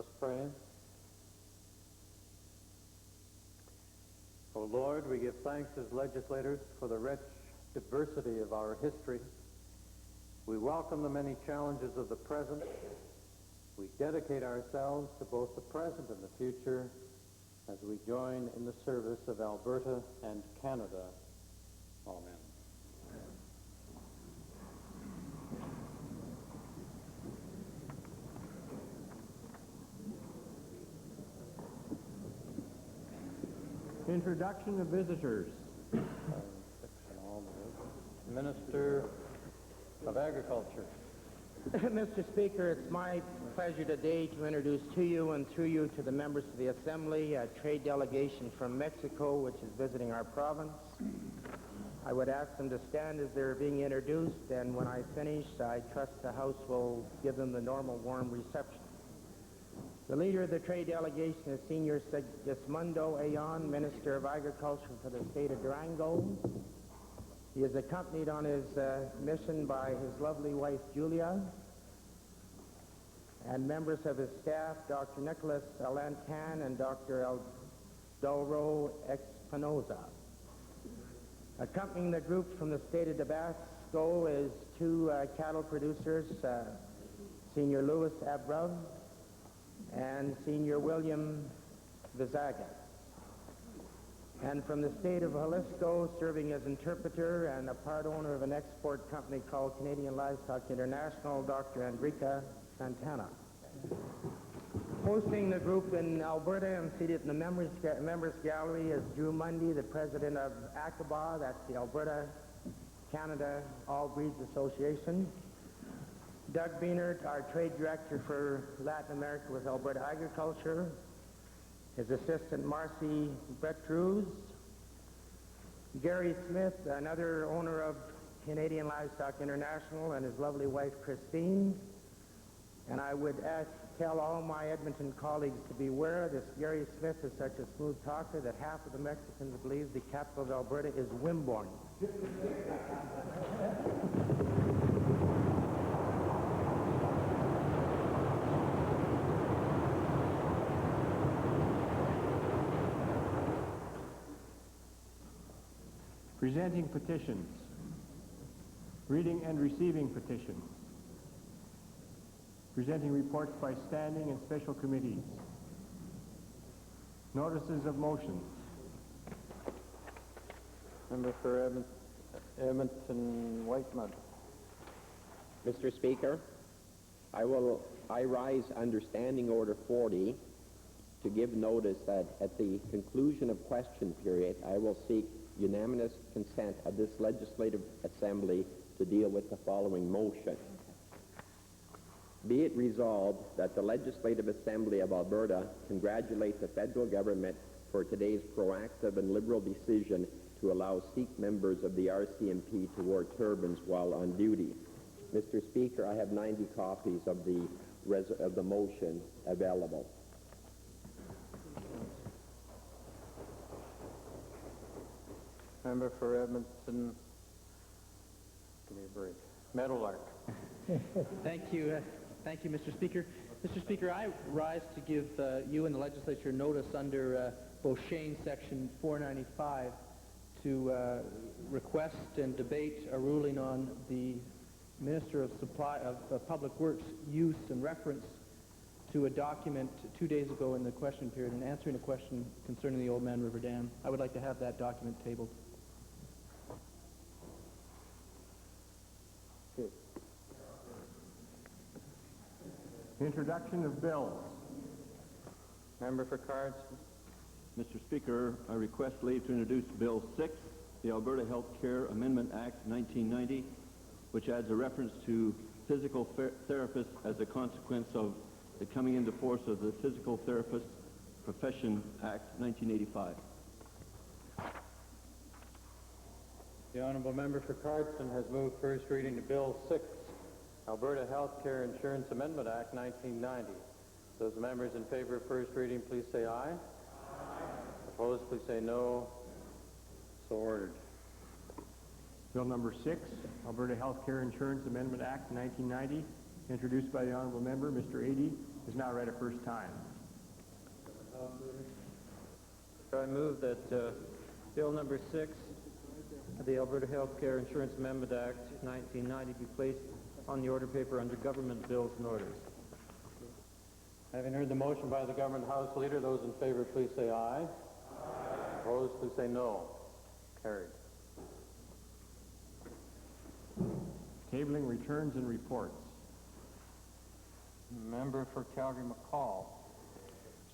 Let us pray. O Lord, we give thanks as legislators for the rich diversity of our history. We welcome the many challenges of the present. We dedicate ourselves to both the present and the future as we join in the service of Alberta and Canada. Amen. Introduction of visitors. Minister of Agriculture. Mr. Speaker, it's my pleasure today to introduce to you and through you to the members of the Assembly a trade delegation from Mexico which is visiting our province. I would ask them to stand as they're being introduced, and when I finish, I trust the House will give them the normal warm reception. The leader of the trade delegation is Senior Segismundo Ayon, Minister of Agriculture for the state of Durango. He is accompanied on his mission by his lovely wife, Julia, and members of his staff, Dr. Nicholas Alantan and Dr. Eldoro Espinoza. Accompanying the group from the state of Tabasco is two cattle producers, Senior Louis Abreu and Senior William Vizaga. And from the state of Jalisco, serving as interpreter and a part owner of an export company called Canadian Livestock International, Dr. Enrica Santana. Hosting the group in Alberta and seated in the members gallery is Drew Mundy, the president of ACABA, that's the Alberta Canada All Breeds Association. Doug Beanert, our trade director for Latin America with Alberta Agriculture. His assistant, Marcy Betruz. Gary Smith, another owner of Canadian Livestock International, and his lovely wife, Christine. And I would tell all my Edmonton colleagues to beware. This Gary Smith is such a smooth talker that half of the Mexicans believe the capital of Alberta is Wimborne. Presenting petitions. Reading and receiving petitions. Presenting reports by standing and special committees. Notices of motions. Member for Edmonton Whitemud. Mr. Speaker, I rise under Standing Order 40 to give notice that at the conclusion of question period, I will seek unanimous consent of this Legislative Assembly to deal with the following motion. Be it resolved that the Legislative Assembly of Alberta congratulate the federal government for today's proactive and liberal decision to allow Sikh members of the RCMP to wear turbans while on duty. Mr. Speaker, I have 90 copies of the motion available. Member for Edmonton, give me a break. Meadowlark. Thank you, Mr. Speaker. Mr. Speaker, I rise to give you and the legislature notice under Beauchesne Section 495 to request and debate a ruling on the Minister of Public Works use and reference to a document 2 days ago in the question period and answering a question concerning the Old Man River Dam. I would like to have that document tabled. Introduction of bills. Member for Cards. Mr. Speaker, I request leave to introduce Bill 6, the Alberta Health Care Amendment Act 1990, which adds a reference to physical therapists as a consequence of the coming into force of the Physical Therapist Profession Act 1985. The Honourable Member for Cardston has moved first reading to Bill 6, Alberta Health Care Insurance Amendment Act 1990. Those members in favor of first reading, please say aye. Aye. Opposed, please say no. So ordered. Bill number 6, Alberta Health Care Insurance Amendment Act 1990, introduced by the Honourable Member, Mr. Adie. is now read a first time. I move that Bill number 6, the Alberta Healthcare Insurance Amendment Act 1990, be placed on the order paper under Government Bills and Orders. Having heard the motion by the Government House Leader, those in favor please say aye. Opposed, please say no. Carried. Tabling returns and reports. Member for Calgary-McCall.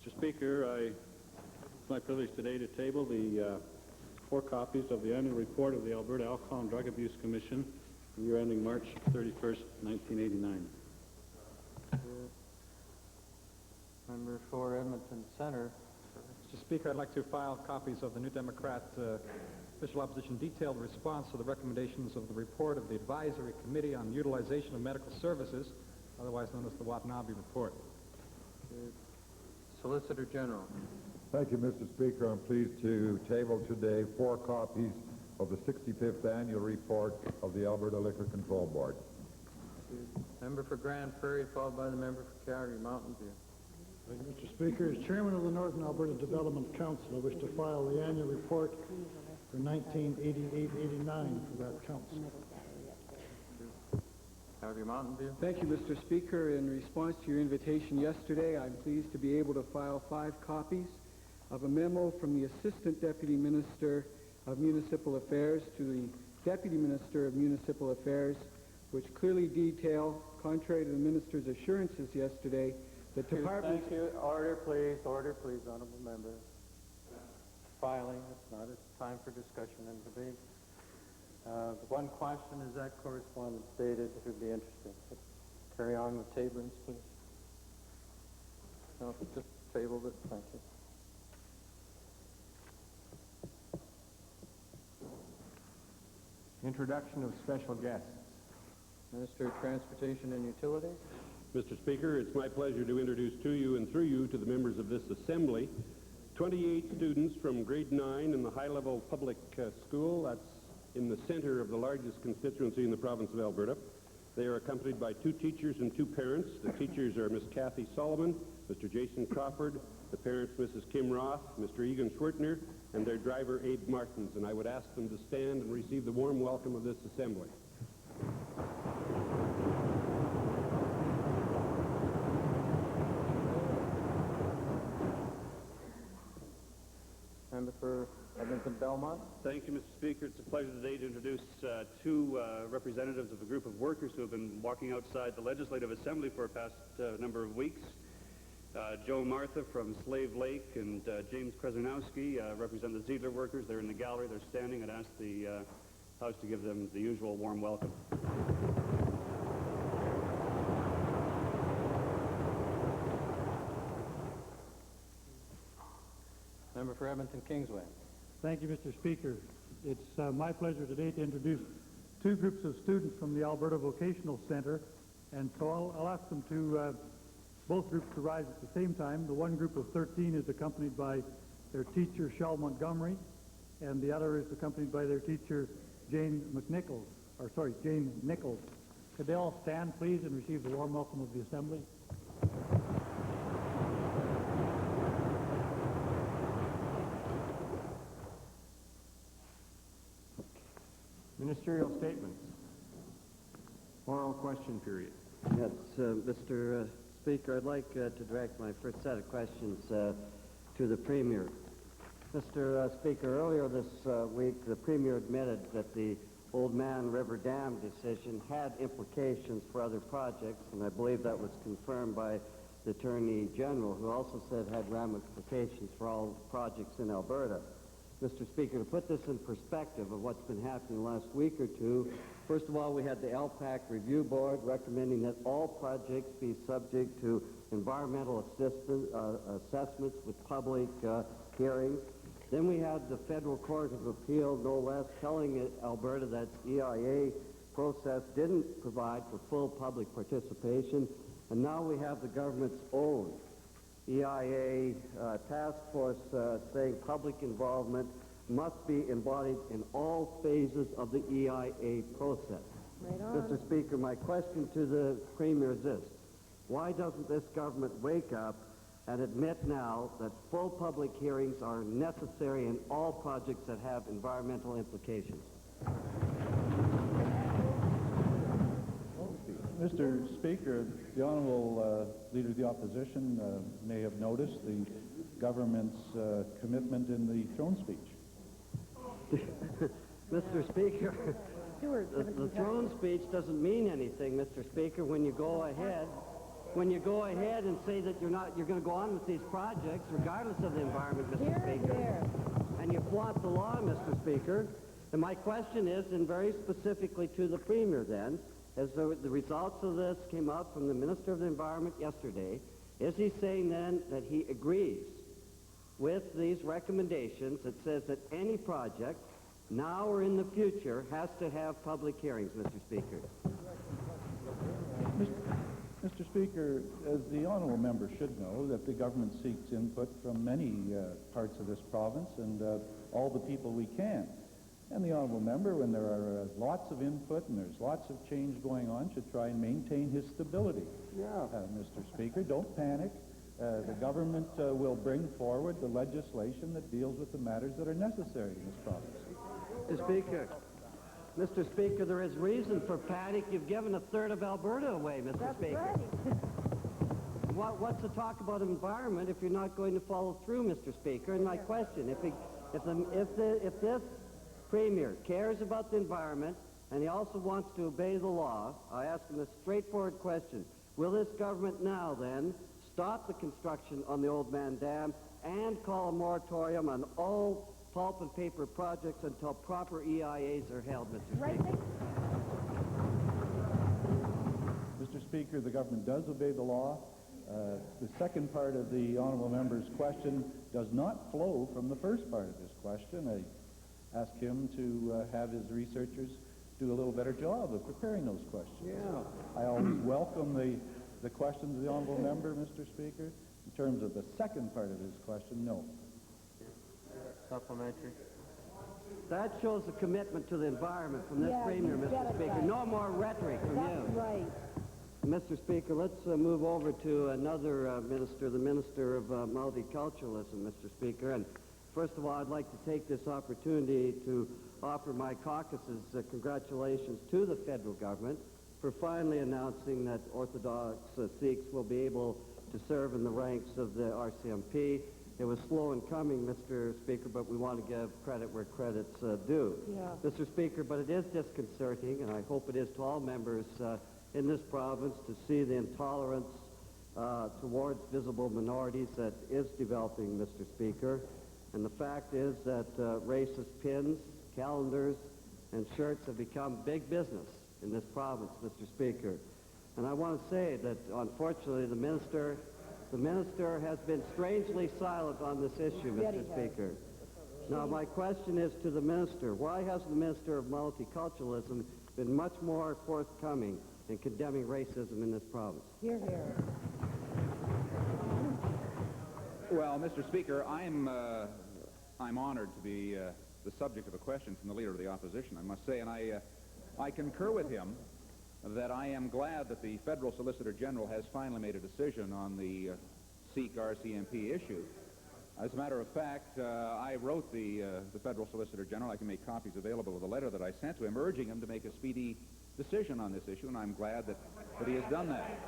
Mr. Speaker, it's my privilege today to table the 4 copies of the annual report of the Alberta Alcohol and Drug Abuse Commission for the year ending March 31st, 1989. Member for Edmonton Centre. Mr. Speaker, I'd like to file copies of the New Democrat Official Opposition detailed response to the recommendations of the report of the Advisory Committee on Utilization of Medical Services, otherwise known as the Watanabe Report. Solicitor General. Thank you, Mr. Speaker. I'm pleased to table today 4 copies of the 65th annual report of the Alberta Liquor Control Board. Member for Grand Prairie, followed by the member for Calgary Mountain View. Thank you, Mr. Speaker. As Chairman of the Northern Alberta Development Council, I wish to file the annual report for 1988-89 for that council. Calgary Mountain View. Thank you, Mr. Speaker. In response to your invitation yesterday, I'm pleased to be able to file 5 copies of a memo from the Assistant Deputy Minister of Municipal Affairs to the Deputy Minister of Municipal Affairs, which clearly detail, contrary to the Minister's assurances yesterday, that departments... Thank you. Order, please, honorable member. Filing, it's not a time for discussion and debate. The one question, is that correspondence dated? It would be interesting. Carry on with tablings, please. No, just tabled it, thank you. Introduction of special guests. Minister of Transportation and Utilities. Mr. Speaker, it's my pleasure to introduce to you and through you to the members of this Assembly 28 students from grade 9 in the high-level public school. That's in the center of the largest constituency in the province of Alberta. They are accompanied by 2 teachers and 2 parents. The teachers are Miss Kathy Solomon, Mr. Jason Crawford, the parents Mrs. Kim Roth, Mr. Egan Schwertner, and their driver Abe Martins. And I would ask them to stand and receive the warm welcome of this Assembly. Member for Edmonton Belmont. Thank you, Mr. Speaker. It's a pleasure today to introduce 2 representatives of a group of workers who have been walking outside the Legislative Assembly for a past number of weeks. Joe Martha from Slave Lake and James Krasnowski represent the Ziegler workers. They're in the gallery. They're standing. I'd ask the House to give them the usual warm welcome. Member for Edmonton Kingsway. Thank you, Mr. Speaker. It's my pleasure today to introduce 2 groups of students from the Alberta Vocational Center, and so I'll ask them to, both groups to rise at the same time. The one group of 13 is accompanied by their teacher, Shell Montgomery, and the other is accompanied by their teacher, Jane Nichols. Could they all stand, please, and receive the warm welcome of the Assembly? Ministerial statements. Oral question period. Yes, Mr. Speaker, I'd like to direct my first set of questions to the Premier. Mr. Speaker, earlier this week, the Premier admitted that the Old Man River Dam decision had implications for other projects, and I believe that was confirmed by the Attorney General, who also said it had ramifications for all projects in Alberta. Mr. Speaker, to put this in perspective of what's been happening the last week or two, first of all, we had the LPAC Review Board recommending that all projects be subject to environmental assessments with public hearings. Then we had the Federal Court of Appeal, no less, telling Alberta that EIA process didn't provide for full public participation. And now we have the government's own EIA task force saying public involvement must be embodied in all phases of the EIA process. Right on. Mr. Speaker, my question to the Premier is this. Why doesn't this government wake up and admit now that full public hearings are necessary in all projects that have environmental implications? Mr. Speaker, the Honourable Leader of the Opposition may have noticed the government's commitment in the throne speech. Mr. Speaker, the throne speech doesn't mean anything, Mr. Speaker, when you go ahead and say that you're going to go on with these projects regardless of the environment, Mr. Speaker. And you flaunt the law, Mr. Speaker. And my question is, and very specifically to the Premier then, as the results of this came out from the Minister of the Environment yesterday, is he saying then that he agrees with these recommendations that says that any project, now or in the future, has to have public hearings, Mr. Speaker? Mr. Speaker, as the Honourable Member should know, that the government seeks input from many parts of this province and all the people we can. And the Honourable Member, when there are lots of input and there's lots of change going on, should try and maintain his stability. Mr. Speaker, don't panic. The government will bring forward the legislation that deals with the matters that are necessary in this province. Mr. Speaker, there is reason for panic. You've given a third of Alberta away, Mr. Speaker. What's the talk about environment if you're not going to follow through, Mr. Speaker? And my question, if this Premier cares about the environment and he also wants to obey the law, I ask him a straightforward question. Will this government now then stop the construction on the Old Man Dam and call a moratorium on all pulp and paper projects until proper EIAs are held, Mr. Speaker? Mr. Speaker, the government does obey the law. The second part of the Honourable Member's question does not flow from the first part of his question. I ask him to have his researchers do a little better job of preparing those questions. I always welcome the questions of the Honourable Member, Mr. Speaker. In terms of the second part of his question, no. Supplementary. That shows a commitment to the environment from this Premier, Mr. Speaker. Right. No more rhetoric from you. That's right. Mr. Speaker, let's move over to another minister, the Minister of Multiculturalism, Mr. Speaker. And first of all, I'd like to take this opportunity to offer my caucus's congratulations to the federal government for finally announcing that Orthodox Sikhs will be able to serve in the ranks of the RCMP. It was slow in coming, Mr. Speaker, but we want to give credit where credit's due. Mr. Speaker, but it is disconcerting, and I hope it is to all members in this province, to see the intolerance towards visible minorities that is developing, Mr. Speaker. And the fact is that racist pins, calendars, and shirts have become big business in this province, Mr. Speaker. And I want to say that, unfortunately, the minister has been strangely silent on this issue, Mr. Speaker. Now, my question is to the minister. Why hasn't the Minister of Multiculturalism been much more forthcoming in condemning racism in this province? Hear, hear. Well, Mr. Speaker, I'm honored to be the subject of a question from the Leader of the Opposition, I must say, and I concur with him that I am glad that the Federal Solicitor General has finally made a decision on the Sikh RCMP issue. As a matter of fact, I wrote the Federal Solicitor General. I can make copies available of the letter that I sent to him, urging him to make a speedy decision on this issue, and I'm glad that he has done that.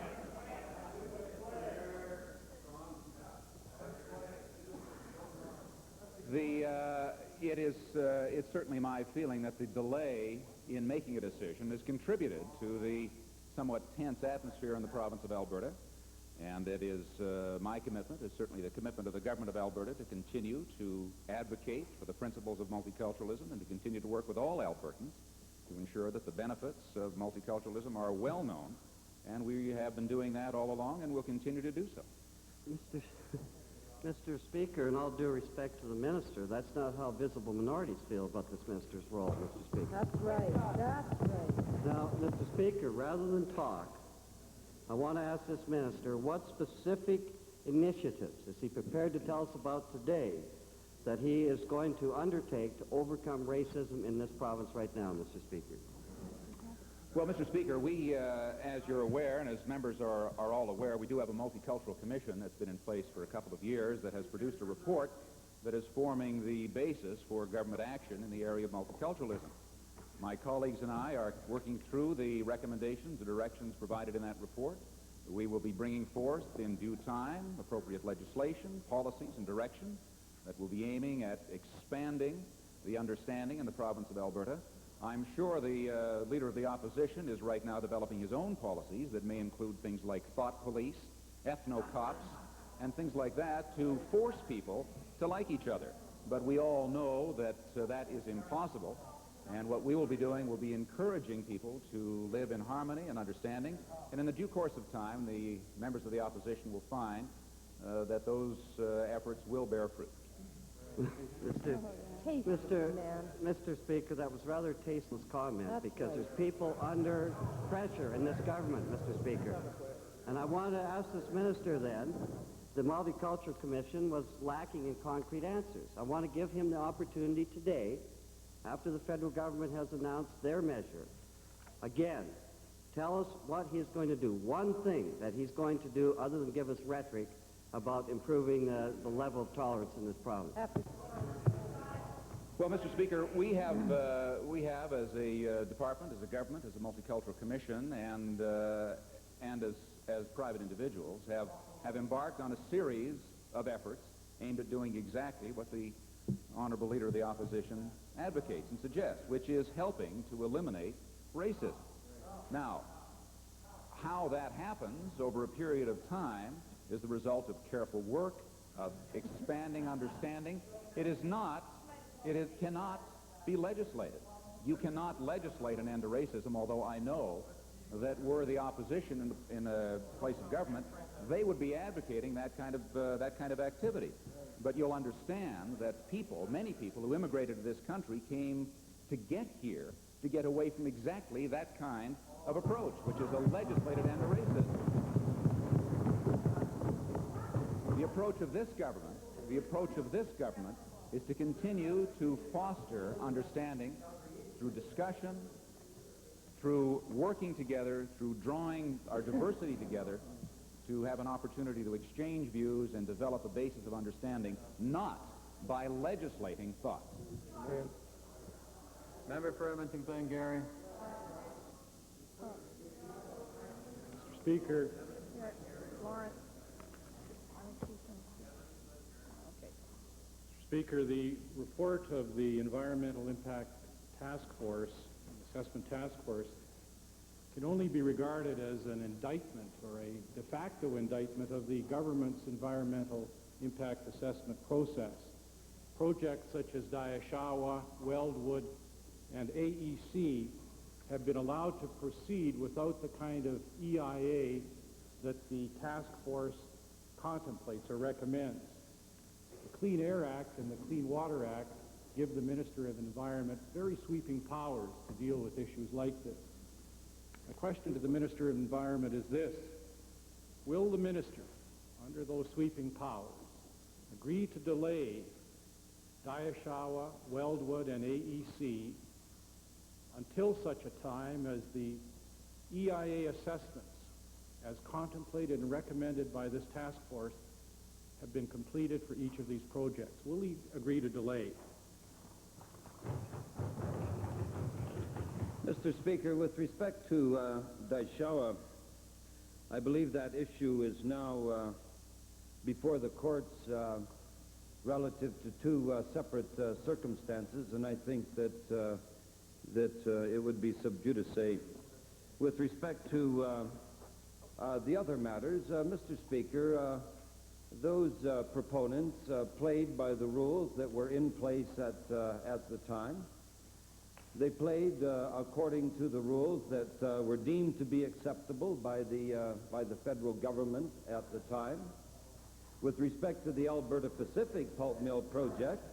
It's certainly my feeling that the delay in making a decision has contributed to the somewhat tense atmosphere in the province of Alberta, and it is my commitment, is certainly the commitment of the government of Alberta, to continue to advocate for the principles of multiculturalism and to continue to work with all Albertans to ensure that the benefits of multiculturalism are well known, and we have been doing that all along and will continue to do so. Mr. Speaker, in all due respect to the minister, that's not how visible minorities feel about this minister's role, Mr. Speaker. That's right. That's right. Now, Mr. Speaker, rather than talk, I want to ask this minister, what specific initiatives is he prepared to tell us about today that he is going to undertake to overcome racism in this province right now, Mr. Speaker? Well, Mr. Speaker, we, as you're aware, and as members are all aware, we do have a multicultural commission that's been in place for a couple of years that has produced a report that is forming the basis for government action in the area of multiculturalism. My colleagues and I are working through the recommendations, the directions provided in that report. We will be bringing forth in due time appropriate legislation, policies, and directions that will be aiming at expanding the understanding in the province of Alberta. I'm sure the leader of the opposition is right now developing his own policies that may include things like thought police, ethno-cops, and things like that to force people to like each other. But we all know that that is impossible, and what we will be doing will be encouraging people to live in harmony and understanding, and in the due course of time, the members of the opposition will find that those efforts will bear fruit. Mr. Speaker, that was rather tasteless comment because there's people under pressure in this government, Mr. Speaker. And I want to ask this minister then, the Multicultural Commission was lacking in concrete answers. I want to give him the opportunity today, after the federal government has announced their measure, again, tell us what he's going to do. One thing that he's going to do other than give us rhetoric about improving the level of tolerance in this province. Well, Mr. Speaker, we have as a department, as a government, as a multicultural commission, and as private individuals, have embarked on a series of efforts aimed at doing exactly what the honorable leader of the opposition advocates and suggests, which is helping to eliminate racism. Now, how that happens over a period of time is the result of careful work, of expanding understanding. It cannot be legislated. You cannot legislate an end to racism, although I know that were the opposition in a place of government, they would be advocating that kind of activity. But you'll understand that people, many people who immigrated to this country came to get here to get away from exactly that kind of approach, which is a legislated end to racism. The approach of this government is to continue to foster understanding through discussion, through working together, through drawing our diversity together, to have an opportunity to exchange views and develop a basis of understanding, not by legislating thought. Okay. Member for Edmonton Glengarry. Mr. Speaker, Lawrence. Speaker, the report of the Environmental Impact Task Force, Assessment Task Force, can only be regarded as an indictment or a de facto indictment of the government's environmental impact assessment process. Projects such as Diashawa, Weldwood, and AEC have been allowed to proceed without the kind of EIA that the task force contemplates or recommends. The Clean Air Act and the Clean Water Act give the Minister of Environment very sweeping powers to deal with issues like this. My question to the Minister of Environment is this: will the Minister, under those sweeping powers, agree to delay Diashawa, Weldwood, and AEC until such a time as the EIA assessments, as contemplated and recommended by this task force, have been completed for each of these projects? Will he agree to delay? Mr. Speaker, with respect to Diashawa, I believe that issue is now before the courts relative to two separate circumstances, and I think that it would be sub judice. With respect to the other matters, Mr. Speaker, those proponents played by the rules that were in place at the time. They played according to the rules that were deemed to be acceptable by the federal government at the time. With respect to the Alberta Pacific Pulp Mill project,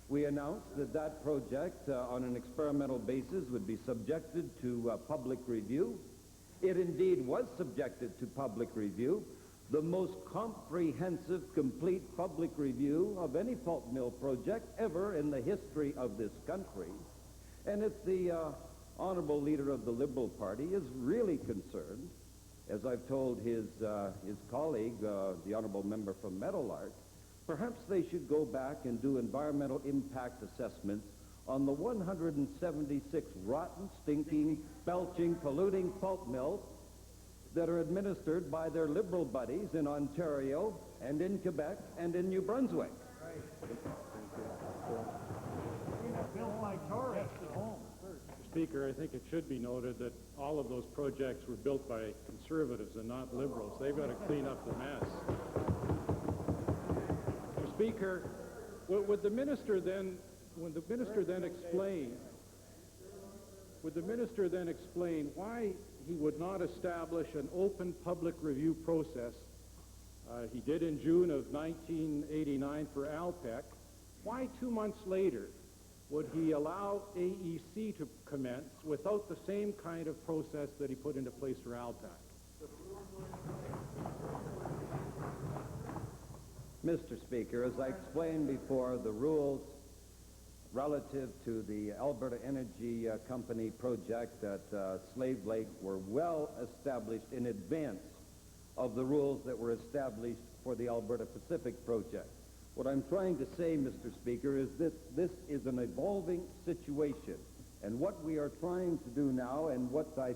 we announced that that project on an experimental basis would be subjected to public review. It indeed was subjected to public review, the most comprehensive, complete public review of any pulp mill project ever in the history of this country. And if the honorable leader of the Liberal Party is really concerned, as I've told his colleague, the honorable member from Meadowlark, perhaps they should go back and do environmental impact assessments on the 176 rotten, stinking, belching, polluting pulp mills that are administered by their Liberal buddies in Ontario and in Quebec and in New Brunswick. Mr. Speaker, I think it should be noted that all of those projects were built by Conservatives and not Liberals. They've got to clean up the mess. Mr. Speaker, would the minister then explain why he would not establish an open public review process? He did in June of 1989 for ALPEC. Why 2 months later would he allow AEC to commence without the same kind of process that he put into place for ALPEC? Mr. Speaker, as I explained before, the rules relative to the Alberta Energy Company project at Slave Lake were well established in advance of the rules that were established for the Alberta Pacific project. What I'm trying to say, Mr. Speaker, is that this is an evolving situation, and what we are trying to do now, and what I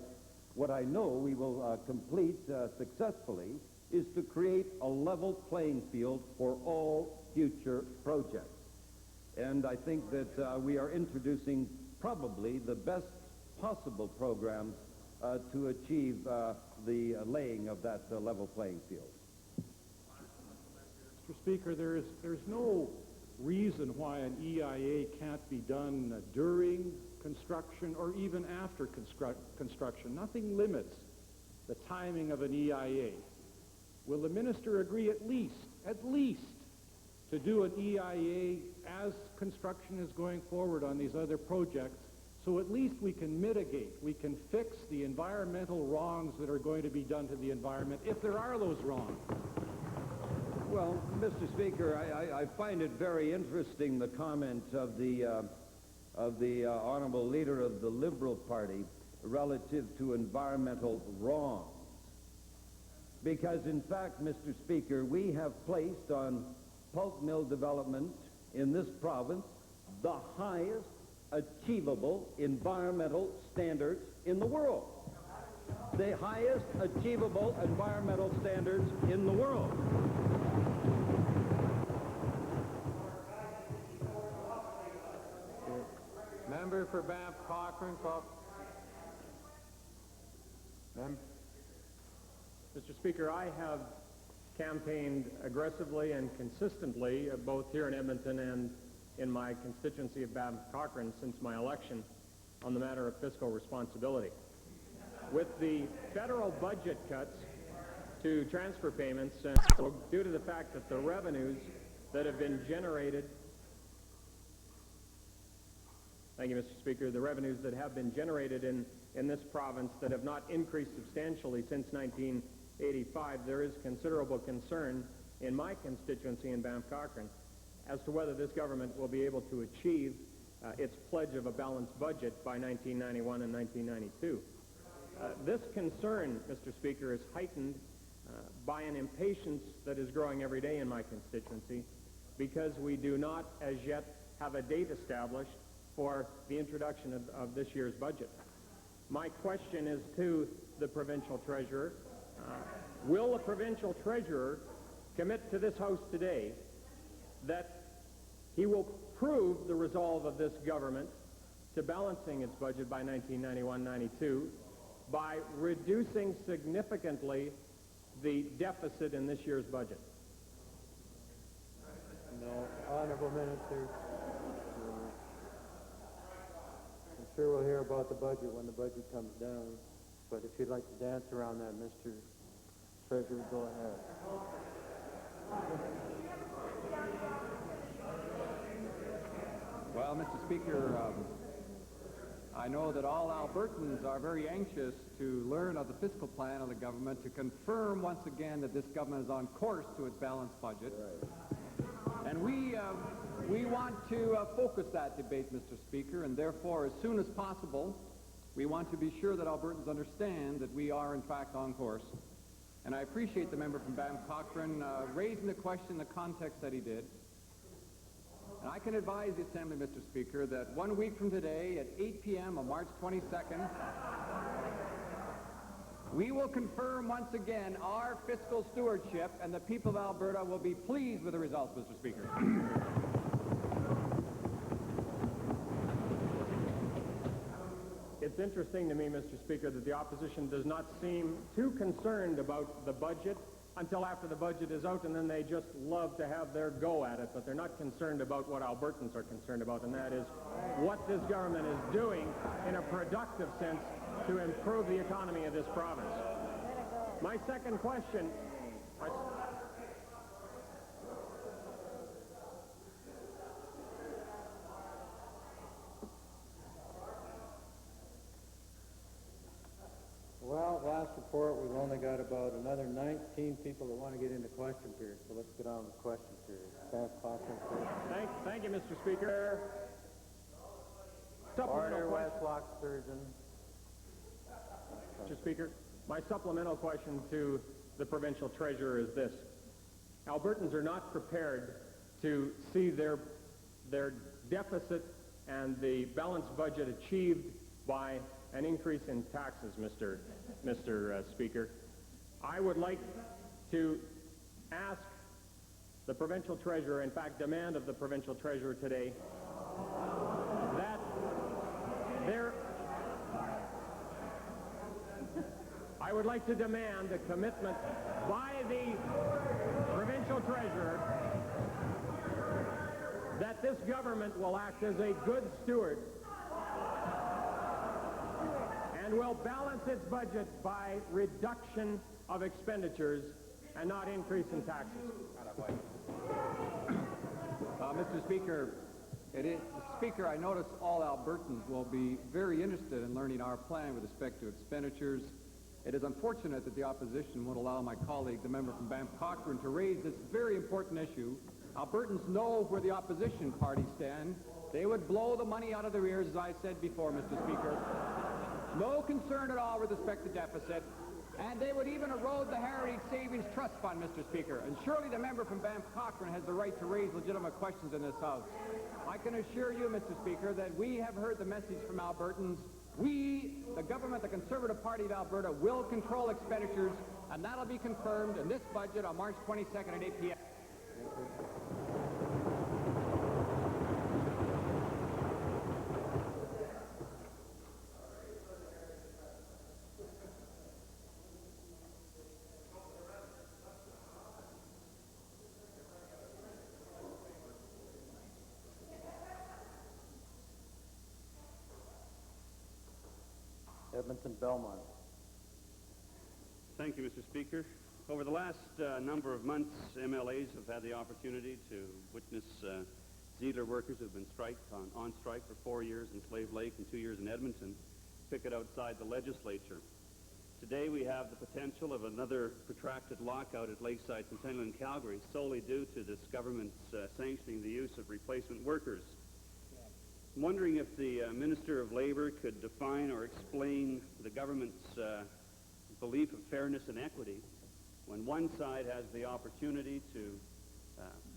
know we will complete successfully, is to create a level playing field for all future projects. And I think that we are introducing probably the best possible programs to achieve the laying of that level playing field. Mr. Speaker, there's no reason why an EIA can't be done during construction or even after construction. Nothing limits the timing of an EIA. Will the minister agree at least, to do an EIA as construction is going forward on these other projects, so at least we can mitigate, we can fix the environmental wrongs that are going to be done to the environment, if there are those wrongs? Well, Mr. Speaker, I find it very interesting, the comment of the honorable leader of the Liberal Party relative to environmental wrongs. Because, in fact, Mr. Speaker, we have placed on pulp mill development in this province the highest achievable environmental standards in the world. The highest achievable environmental standards in the world. Member for Banff Cochrane, Mr. Speaker, I have campaigned aggressively and consistently, both here in Edmonton and in my constituency of Banff Cochrane since my election, on the matter of fiscal responsibility. With the federal budget cuts to transfer payments, due to the fact that the revenues that have been generated, thank you, Mr. Speaker, the revenues that have been generated in this province that have not increased substantially since 1985, there is considerable concern in my constituency in Banff Cochrane as to whether this government will be able to achieve its pledge of a balanced budget by 1991 and 1992. This concern, Mr. Speaker, is heightened by an impatience that is growing every day in my constituency because we do not as yet have a date established for the introduction of this year's budget. My question is to the provincial treasurer. Will the provincial treasurer commit to this House today that he will prove the resolve of this government to balancing its budget by 1991-92 by reducing significantly the deficit in this year's budget? No. Honourable Minister. I'm sure we'll hear about the budget when the budget comes down, but if you'd like to dance around that, Mr. Treasurer, go ahead. Well, Mr. Speaker, I know that all Albertans are very anxious to learn of the fiscal plan of the government to confirm once again that this government is on course to its balanced budget. Right. And we want to focus that debate, Mr. Speaker, and therefore, as soon as possible, We want to be sure that Albertans understand that we are, in fact, on course. And I appreciate the member from Banff Cochrane raising the question in the context that he did. And I can advise the Assembly, Mr. Speaker, that 1 week from today at 8 p.m. on March 22nd, we will confirm once again our fiscal stewardship, and the people of Alberta will be pleased with the results, Mr. Speaker. It's interesting to me, Mr. Speaker, that the opposition does not seem too concerned about the budget until after the budget is out, and then they just love to have their go at it, but they're not concerned about what Albertans are concerned about, and that is what this government is doing in a productive sense to improve the economy of this province. My second question... Well, last report, we've only got about another 19 people that want to get into question period, so let's get on with question period. Banff Cochrane, please. Thank you, Mr. Speaker. Order, Westlock Sturgeon. Mr. Speaker, my supplemental question to the provincial treasurer is this. Albertans are not prepared to see their deficit and the balanced budget achieved by an increase in taxes, Mr. Speaker. I would like to ask the provincial treasurer, in fact, demand of the provincial treasurer today, that I would like to demand a commitment by the provincial treasurer that this government will act as a good steward and will balance its budget by reduction of expenditures and not increase in taxes. Mr. Speaker, Speaker, I notice all Albertans will be very interested in learning our plan with respect to expenditures. It is unfortunate that the opposition won't allow my colleague, the member from Banff Cochrane, to raise this very important issue. Albertans know where the opposition parties stand. They would blow the money out of their ears, as I said before, Mr. Speaker. No concern at all with respect to deficit. And they would even erode the Heritage Savings Trust Fund, Mr. Speaker. And surely the member from Banff Cochrane has the right to raise legitimate questions in this House. I can assure you, Mr. Speaker, that we have heard the message from Albertans. We, the government, the Conservative Party of Alberta, will control expenditures, and that'll be confirmed in this budget on March 22nd at 8 p.m. Edmonton Belmont. Thank you, Mr. Speaker. Over the last number of months, MLAs have had the opportunity to witness Ziegler workers who have been on strike for 4 years in Slave Lake and 2 years in Edmonton picket outside the legislature. Today we have the potential of another protracted lockout at Lakeside Centennial in Calgary solely due to this government's sanctioning the use of replacement workers. I'm wondering if the Minister of Labour could define or explain the government's belief of fairness and equity when one side has the opportunity to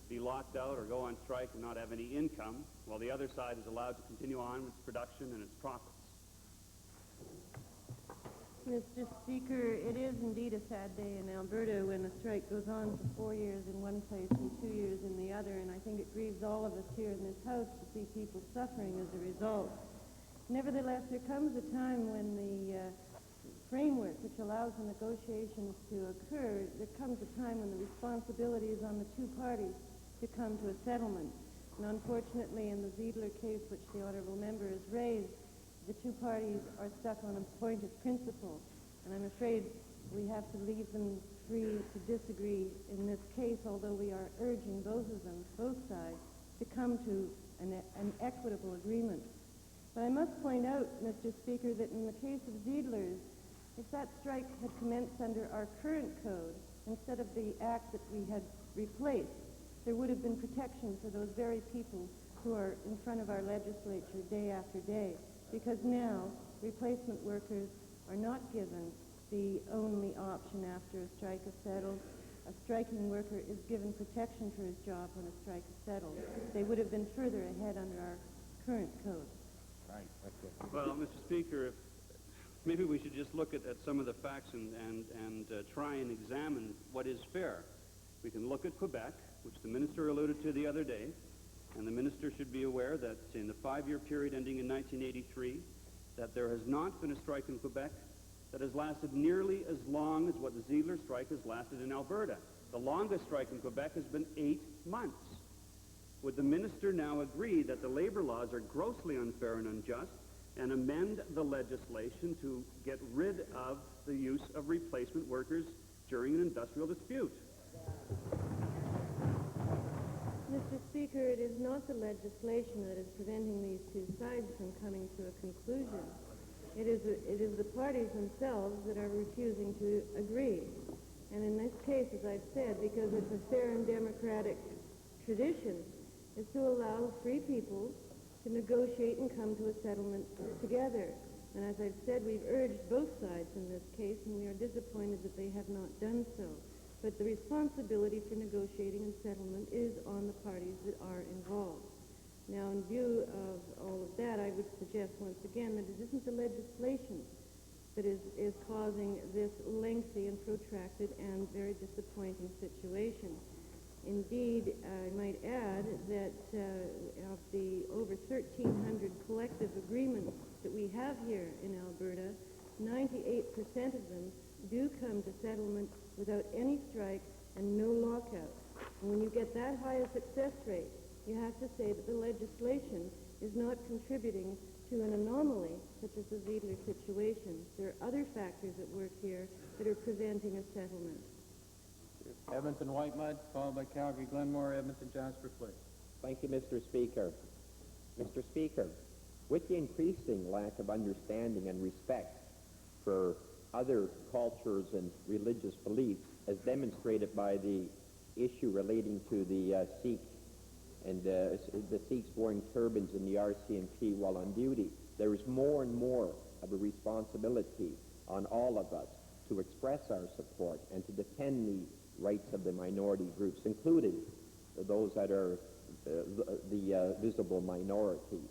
be locked out or go on strike and not have any income, while the other side is allowed to continue on with its production and its profits. Mr. Speaker, it is indeed a sad day in Alberta when a strike goes on for 4 years in one place and 2 years in the other, and I think it grieves all of us here in this House to see people suffering as a result. Nevertheless, there comes a time when the framework which allows the negotiations to occur, there comes a time when the responsibility is on the two parties to come to a settlement. And unfortunately, in the Ziegler case, which the honourable member has raised, the two parties are stuck on a point of principle, and I'm afraid we have to leave them free to disagree in this case, although we are urging both of them, both sides, to come to an equitable agreement. But I must point out, Mr. Speaker, that in the case of Ziegler's, if that strike had commenced under our current code, instead of the act that we had replaced, there would have been protection for those very people who are in front of our legislature day after day. because now replacement workers are not given the only option after a strike is settled. A striking worker is given protection for his job when a strike is settled. They would have been further ahead under our current code. Right. Well, Mr. Speaker, maybe we should just look at some of the facts and try and examine what is fair. We can look at Quebec, which the minister alluded to the other day, and the minister should be aware that in the 5-year period ending in 1983, that there has not been a strike in Quebec that has lasted nearly as long as what the Ziegler strike has lasted in Alberta. The longest strike in Quebec has been 8 months. Would the minister now agree that the labor laws are grossly unfair and unjust and amend the legislation to get rid of the use of replacement workers during an industrial dispute? Mr. Speaker, it is not the legislation that is preventing these two sides from coming to a conclusion. It is the parties themselves that are refusing to agree. And in this case, as I've said, because it's a fair and democratic tradition, is to allow free people to negotiate and come to a settlement together. And as I've said, we've urged both sides in this case, and we are disappointed that they have not done so. But the responsibility for negotiating and settlement is on the parties that are involved. Now, in view of all of that, I would suggest once again that it isn't the legislation that is causing this lengthy and protracted and very disappointing situation. Indeed, I might add that of the over 1,300 collective agreements that we have here in Alberta, 98% of them do come to settlement without any strike and no lockout. And when you get that high a success rate, you have to say that the legislation is not contributing to an anomaly such as the Ziegler situation. There are other factors at work here that are preventing a settlement. Edmonton Whitemud, followed by Calgary Glenmore, Edmonton Jasper Place. Thank you, Mr. Speaker. Mr. Speaker, with the increasing lack of understanding and respect for other cultures and religious beliefs, as demonstrated by the issue relating to the Sikh and the Sikhs wearing turbans in the RCMP while on duty, there is more and more of a responsibility on all of us to express our support and to defend the rights of the minority groups, including those that are the visible minorities.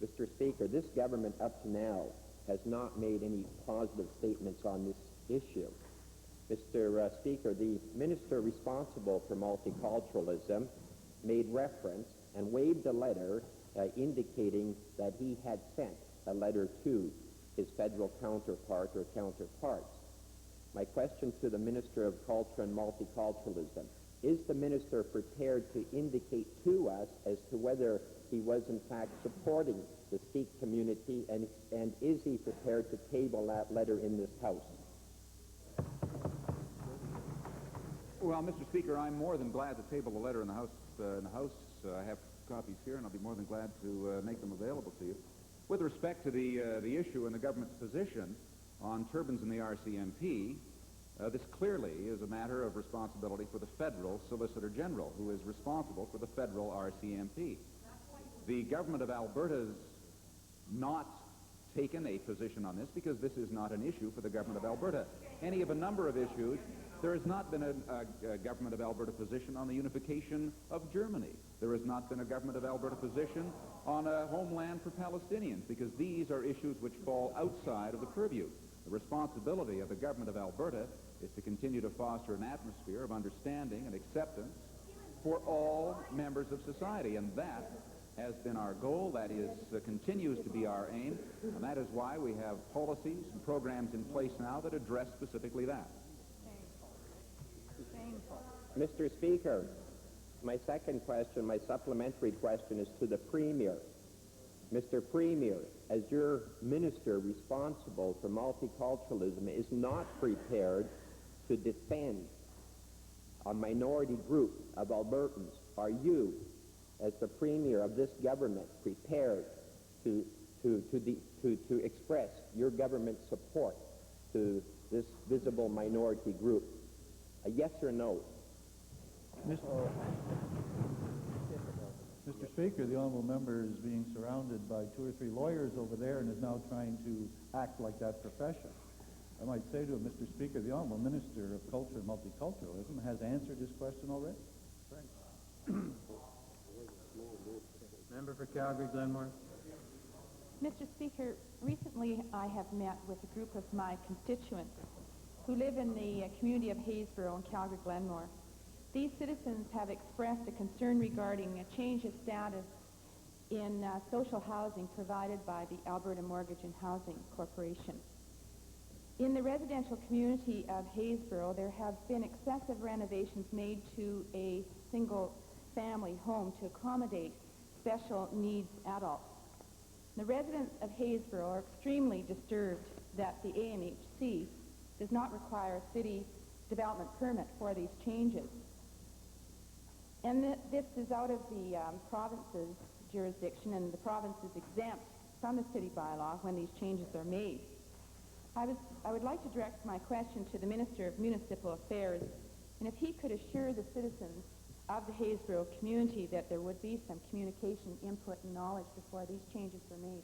Mr. Speaker, this government up to now has not made any positive statements on this issue. Mr. Speaker, the minister responsible for multiculturalism made reference and waved a letter indicating that he had sent a letter to his federal counterpart or counterparts. My question to the Minister of Culture and Multiculturalism, is the minister prepared to indicate to us as to whether he was in fact supporting the Sikh community, and is he prepared to table that letter in this House? Well, Mr. Speaker, I'm more than glad to table the letter in the House. I have copies here, and I'll be more than glad to make them available to you. With respect to the issue and the government's position on turbans in the RCMP, this clearly is a matter of responsibility for the federal Solicitor General, who is responsible for the federal RCMP. The government of Alberta has not taken a position on this because this is not an issue for the government of Alberta. Any of a number of issues, there has not been a government of Alberta position on the unification of Germany. There has not been a government of Alberta position on a homeland for Palestinians, because these are issues which fall outside of the purview. The responsibility of the government of Alberta is to continue to foster an atmosphere of understanding and acceptance for all members of society, and that has been our goal. That is continues to be our aim, and that is why we have policies and programs in place now that address specifically that. Mr. Speaker, my second question, my supplementary question, is to the Premier. Mr. Premier, as your minister responsible for multiculturalism is not prepared to defend a minority group of Albertans, are you, as the Premier of this government, prepared to express your government's support to this visible minority group? A yes or no? Mr. Speaker, the honourable member is being surrounded by 2 or 3 lawyers over there and is now trying to act like that profession. I might say to him, Mr. Speaker, the Honourable Minister of Culture and Multiculturalism has answered his question already. Member for Calgary-Glenmore. Mr. Speaker, recently I have met with a group of my constituents who live in the community of Haysboro and Calgary-Glenmore. These citizens have expressed a concern regarding a change of status in social housing provided by the Alberta Mortgage and Housing Corporation. In the residential community of Haysboro, there have been excessive renovations made to a single-family home to accommodate special needs adults. The residents of Haysboro are extremely disturbed that the AMHC does not require a city development permit for these changes. And this is out of the province's jurisdiction, and the province is exempt from the city bylaw when these changes are made. I would like to direct my question to the Minister of Municipal Affairs, and if he could assure the citizens of the Haysboro community that there would be some communication, input, and knowledge before these changes were made.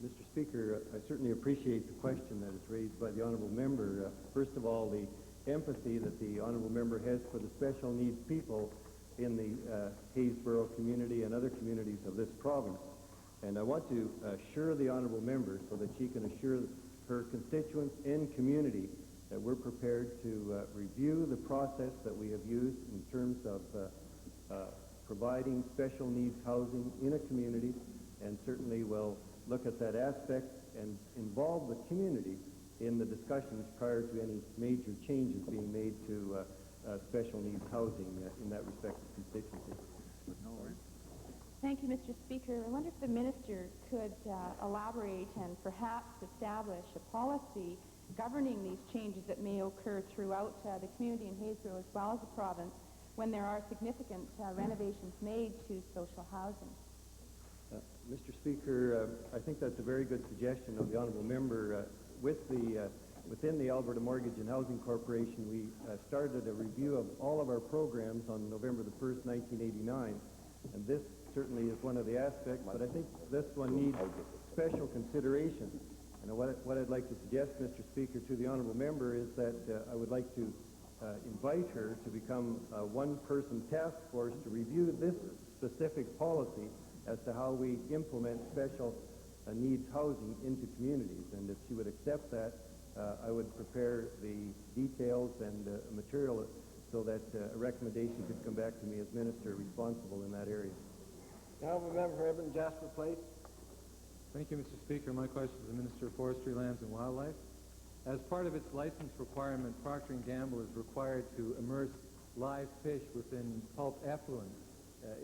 Mr. Speaker, I certainly appreciate the question that is raised by the honourable member. First of all, the empathy that the honourable member has for the special needs people in the Haysboro community and other communities of this province. And I want to assure the honourable member so that she can assure her constituents and community that we're prepared to review the process that we have used in terms of providing special needs housing in a community, and certainly will look at that aspect and involve the community in the discussions prior to any major changes being made to special needs housing in that respective constituency. Thank you, Mr. Speaker. I wonder if the Minister could elaborate and perhaps establish a policy governing these changes that may occur throughout the community in Haysboro as well as the province when there are significant renovations made to social housing. Mr. Speaker, I think that's a very good suggestion of the honourable member. Within the Alberta Mortgage and Housing Corporation, we started a review of all of our programs on November the 1st, 1989, and this certainly is one of the aspects, but I think this one needs special consideration. And what I'd like to suggest, Mr. Speaker, to the honourable member is that I would like to invite her to become a one-person task force to review this specific policy as to how we implement special needs housing into communities. And if she would accept that, I would prepare the details and material so that a recommendation could come back to me as minister responsible in that area. Honourable member for Edmonton Jasper Place. Thank you, Mr. Speaker. My question is the Minister of Forestry, Lands and Wildlife. As part of its license requirement, Procter & Gamble is required to immerse live fish within pulp effluent.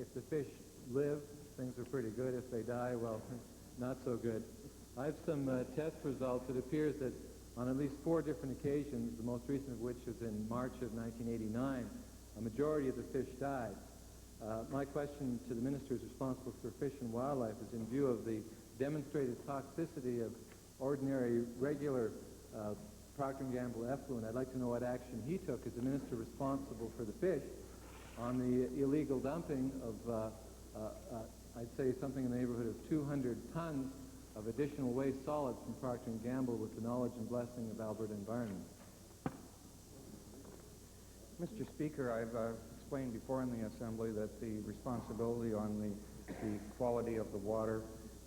If the fish live, things are pretty good. If they die, well, not so good. I have some test results. It appears that on at least 4 different occasions, the most recent of which was in March of 1989, a majority of the fish died. My question to the ministers responsible for fish and wildlife is, in view of the demonstrated toxicity of ordinary, regular Procter & Gamble effluent, I'd like to know what action he took as the minister responsible for the fish on the illegal dumping of, I'd say, something in the neighborhood of 200 tons of additional waste solids from Procter & Gamble with the knowledge and blessing of Alberta Environment. Mr. Speaker, I've explained before in the Assembly that the responsibility on the quality of the water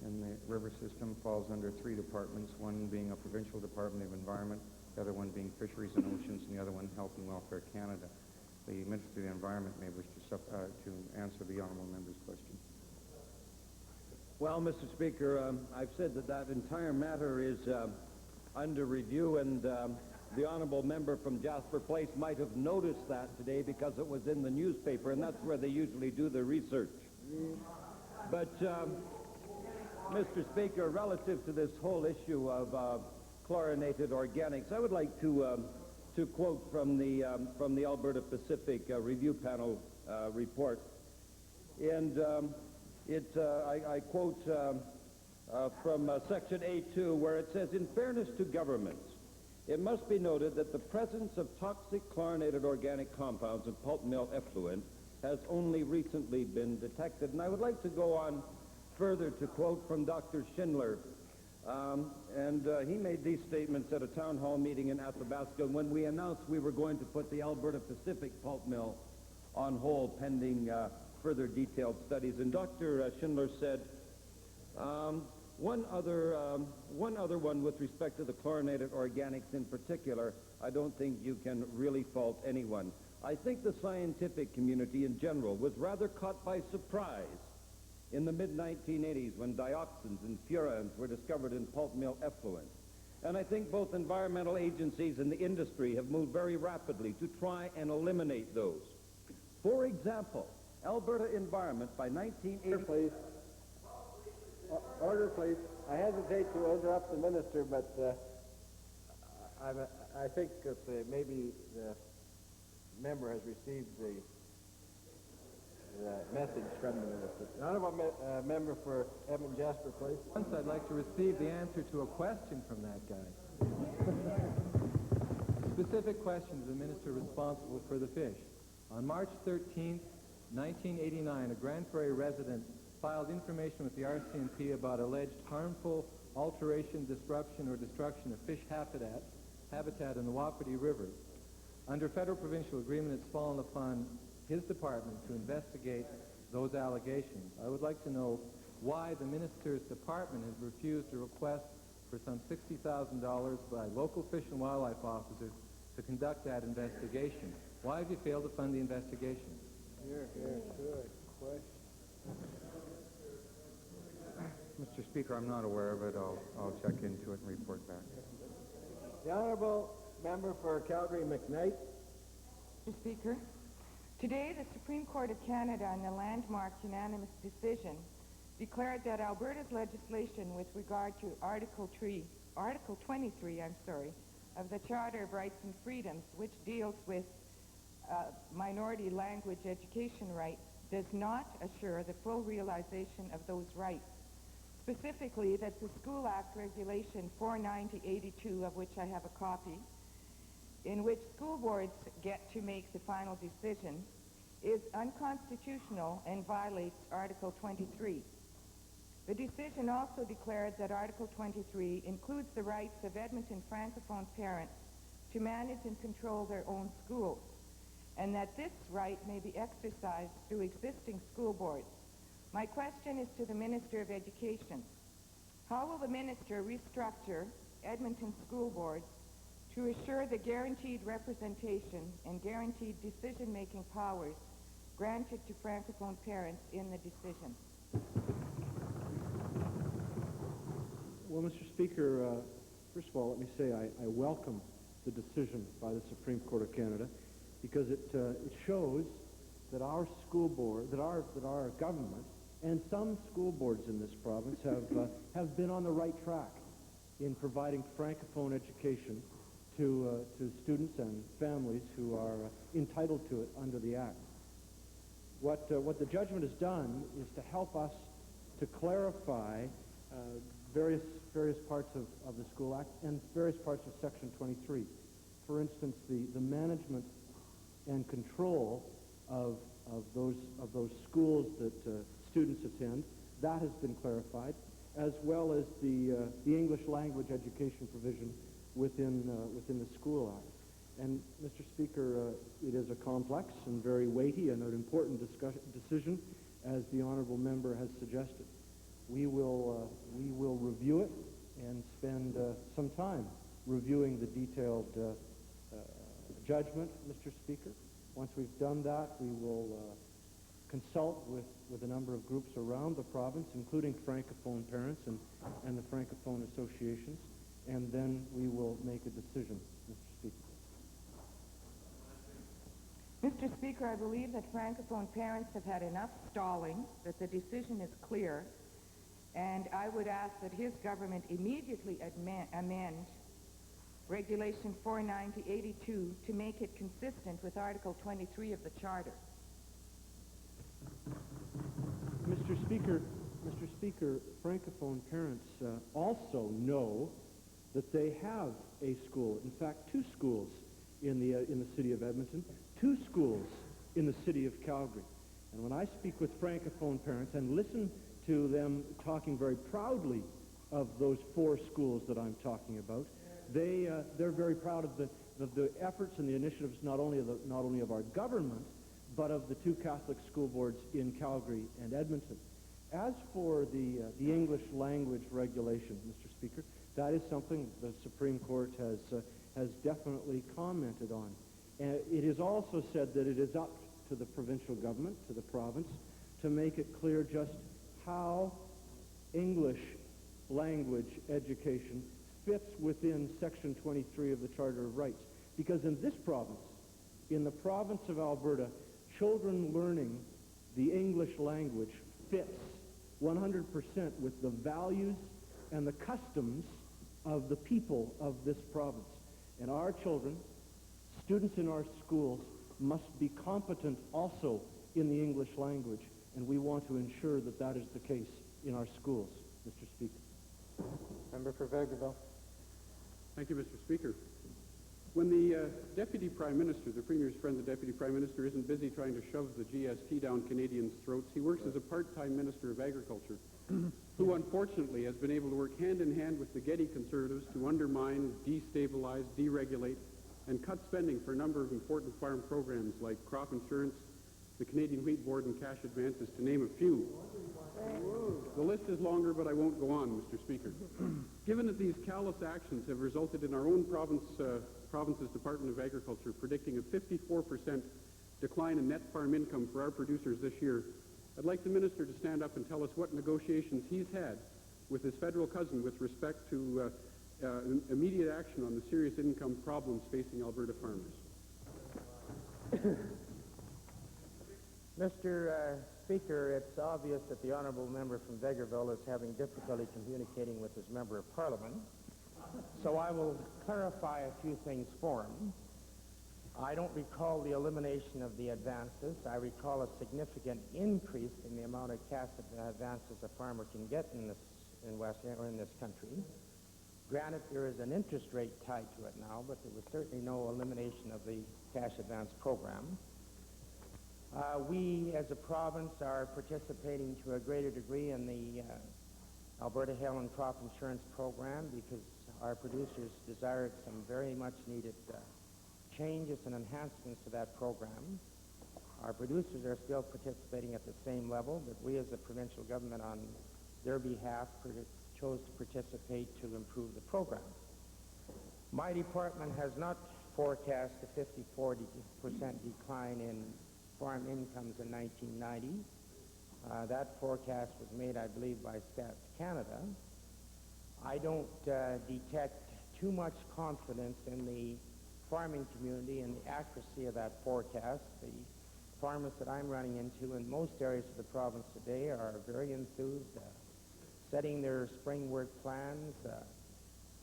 in the river system falls under 3 departments, one being a provincial Department of Environment, the other one being Fisheries and Oceans, and the other one Health and Welfare Canada. The Minister of the Environment may wish to answer the honourable member's question. Well, Mr. Speaker, I've said that entire matter is under review, and the honourable member from Jasper Place might have noticed that today because it was in the newspaper, and that's where they usually do their research. But, Mr. Speaker, relative to this whole issue of chlorinated organics, I would like to quote from the Alberta Pacific Review Panel report. And I quote from Section A2, where it says, "In fairness to governments, it must be noted that the presence of toxic chlorinated organic compounds in pulp mill effluent has only recently been detected. And I would like to go on further to quote from Dr. Schindler. He made these statements at a town hall meeting in Athabasca when we announced we were going to put the Alberta Pacific pulp mill on hold pending further detailed studies. And Dr. Schindler said, one other one with respect to the chlorinated organics in particular, I don't think you can really fault anyone. I think the scientific community in general was rather caught by surprise in the mid-1980s when dioxins and furans were discovered in pulp mill effluent. And I think both environmental agencies and the industry have moved very rapidly to try and eliminate those. For example, Alberta Environment by 1980... Please. Order, please. I hesitate to interrupt the minister, but I think that maybe the member has received the message from the minister. The honourable member for Edmund Jasper, please. Once I'd like to receive the answer to a question from that guy. Specific question to the minister responsible for the fish. On March 13th, 1989, a Grand Prairie resident filed information with the RCMP about alleged harmful alteration, disruption, or destruction of fish habitat in the Wapiti River. Under federal provincial agreement, it's fallen upon his department to investigate those allegations. I would like to know why the minister's department has refused a request for some $60,000 by local fish and wildlife officers to conduct that investigation. Why have you failed to fund the investigation? Good question. Mr. Speaker, I'm not aware of it. I'll check into it and report back. The honourable member for Calgary McKnight. Mr. Speaker, today the Supreme Court of Canada in a landmark unanimous decision declared that Alberta's legislation with regard to Article 23, of the Charter of Rights and Freedoms, which deals with minority language education rights, does not assure the full realization of those rights. Specifically, that the School Act Regulation 49082, of which I have a copy, in which school boards get to make the final decision, is unconstitutional and violates Article 23. The decision also declared that Article 23 includes the rights of Edmonton Francophone parents to manage and control their own schools, and that this right may be exercised through existing school boards. My question is to the Minister of Education. How will the Minister restructure Edmonton school boards to assure the guaranteed representation and guaranteed decision-making powers granted to Francophone parents in the decision? Well, Mr. Speaker, first of all, let me say I welcome the decision by the Supreme Court of Canada because it shows that our school board, that our government, and some school boards in this province have been on the right track in providing Francophone education to students and families who are entitled to it under the Act. What the judgment has done is to help us to clarify various parts of the School Act and various parts of Section 23. For instance, the management and control of those schools that students attend, that has been clarified, as well as the English language education provision within the School Act. And, Mr. Speaker, it is a complex and very weighty and an important decision, as the honourable member has suggested. We will review it and spend some time reviewing the detailed judgment, Mr. Speaker. Once we've done that, we will consult with a number of groups around the province, including Francophone parents and the Francophone associations, and then we will make a decision, Mr. Speaker. Mr. Speaker, I believe that Francophone parents have had enough stalling, that the decision is clear, and I would ask that his government immediately amend Regulation 49082 to make it consistent with Article 23 of the Charter. Mr. Speaker, Francophone parents also know that they have a school, in fact, two schools in the city of Edmonton, two schools in the city of Calgary. And when I speak with Francophone parents and listen to them talking very proudly of those 4 schools that I'm talking about, they're very proud of the efforts and the initiatives not only of our government, but of the 2 Catholic school boards in Calgary and Edmonton. As for the English language regulation, Mr. Speaker, that is something the Supreme Court has definitely commented on. And it is also said that it is up to the provincial government, to the province, to make it clear just how English language education fits within Section 23 of the Charter of Rights. Because in this province, in the province of Alberta, children learning the English language fits 100% with the values and the customs of the people of this province. And our children, students in our schools, must be competent also in the English language, and we want to ensure that that is the case in our schools, Mr. Speaker. Member for Vegreville. Thank you, Mr. Speaker. When the Deputy Prime Minister, the Premier's friend, the Deputy Prime Minister, isn't busy trying to shove the GST down Canadians' throats, he works as a part-time Minister of Agriculture, who unfortunately has been able to work hand-in-hand with the Getty Conservatives to undermine, destabilize, deregulate, and cut spending for a number of important farm programs like crop insurance, the Canadian Wheat Board, and cash advances, to name a few. The list is longer, but I won't go on, Mr. Speaker. Given that these callous actions have resulted in our own province's Department of Agriculture predicting a 54% decline in net farm income for our producers this year, I'd like the Minister to stand up and tell us what negotiations he's had with his federal cousin with respect to immediate action on the serious income problems facing Alberta farmers. Mr. Speaker, it's obvious that the honourable member from Vegreville is having difficulty communicating with his member of Parliament, so I will clarify a few things for him. I don't recall the elimination of the advances. I recall a significant increase in the amount of cash advances a farmer can get in this country. Granted, there is an interest rate tied to it now, but there was certainly no elimination of the cash advance program. We, as a province, are participating to a greater degree in the Alberta Hail and Crop Insurance Program because our producers desired some very much needed changes and enhancements to that program. Our producers are still participating at the same level, but we as a provincial government on their behalf chose to participate to improve the program. My department has not forecast a 54% decline in farm incomes in 1990. That forecast was made, I believe, by Stats Canada. I don't detect too much confidence in the farming community and the accuracy of that forecast. The farmers that I'm running into in most areas of the province today are very enthused, setting their spring work plans,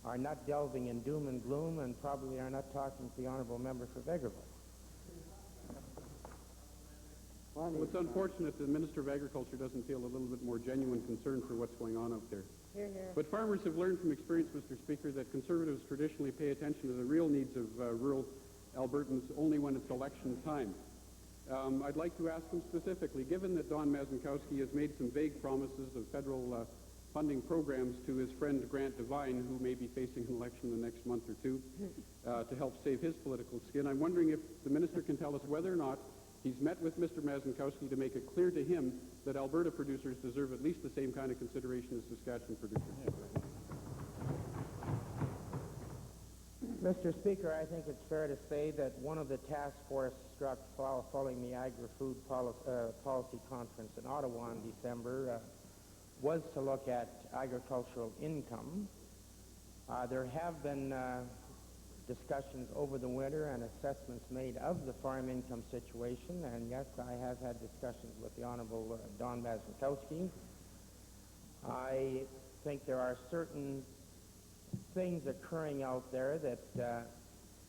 are not delving in doom and gloom, and probably are not talking to the honourable member for Vegreville. Well, it's unfortunate the Minister of Agriculture doesn't feel a little bit more genuine concern for what's going on out there. Hear, hear. But farmers have learned from experience, Mr. Speaker, that Conservatives traditionally pay attention to the real needs of rural Albertans only when it's election time. I'd like to ask him specifically, given that Don Mazinkowski has made some vague promises of federal funding programs to his friend Grant Devine, who may be facing an election in the next month or two, to help save his political skin, I'm wondering if the Minister can tell us whether or not he's met with Mr. Mazinkowski to make it clear to him that Alberta producers deserve at least the same kind of consideration as Saskatchewan producers. Mr. Speaker, I think it's fair to say that one of the task force struck following the Agri-Food Policy Conference in Ottawa in December was to look at agricultural income. There have been discussions over the winter and assessments made of the farm income situation, and yes, I have had discussions with the Honourable Don Mazinkowski. I think there are certain things occurring out there that